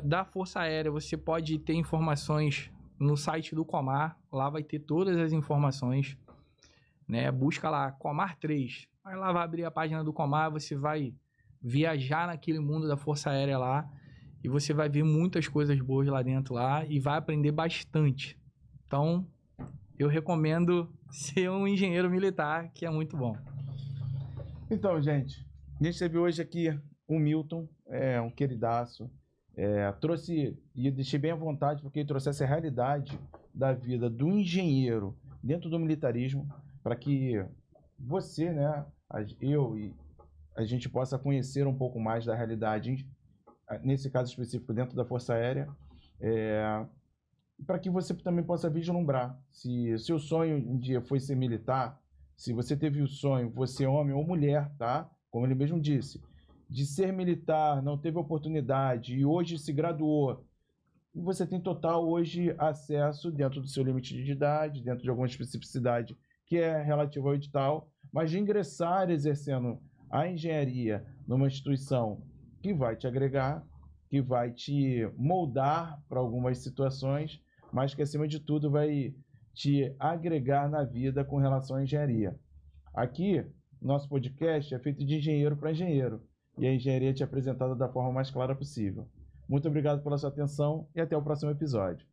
Da Força Aérea você pode ter informações no site do Comar, lá vai ter todas as informações, né? Busca lá, Comar 3, vai lá, vai abrir a página do Comar, você vai viajar naquele mundo da Força Aérea lá, e você vai ver muitas coisas boas lá dentro lá, e vai aprender bastante. Então, eu recomendo ser um engenheiro militar, que é muito bom. Então, gente, a gente teve hoje aqui o Milton, um queridaço, trouxe, e deixei bem à vontade, porque ele trouxe essa realidade da vida do engenheiro dentro do militarismo, para que você, né, eu e a gente possa conhecer um pouco mais da realidade, nesse caso específico, dentro da Força Aérea, para que você também possa vislumbrar se seu sonho um dia foi ser militar, se você teve o sonho, você homem ou mulher, tá? Como ele mesmo disse, de ser militar, não teve oportunidade e hoje se graduou, você tem total hoje acesso dentro do seu limite de idade, dentro de alguma especificidade que é relativa ao edital, mas de ingressar exercendo a engenharia numa instituição que vai te agregar, que vai te moldar para algumas situações, mas que acima de tudo vai te agregar na vida com relação à engenharia. Aqui, nosso podcast é feito de engenheiro para engenheiro, e a engenharia te é apresentada da forma mais clara possível. Muito obrigado pela sua atenção e até o próximo episódio.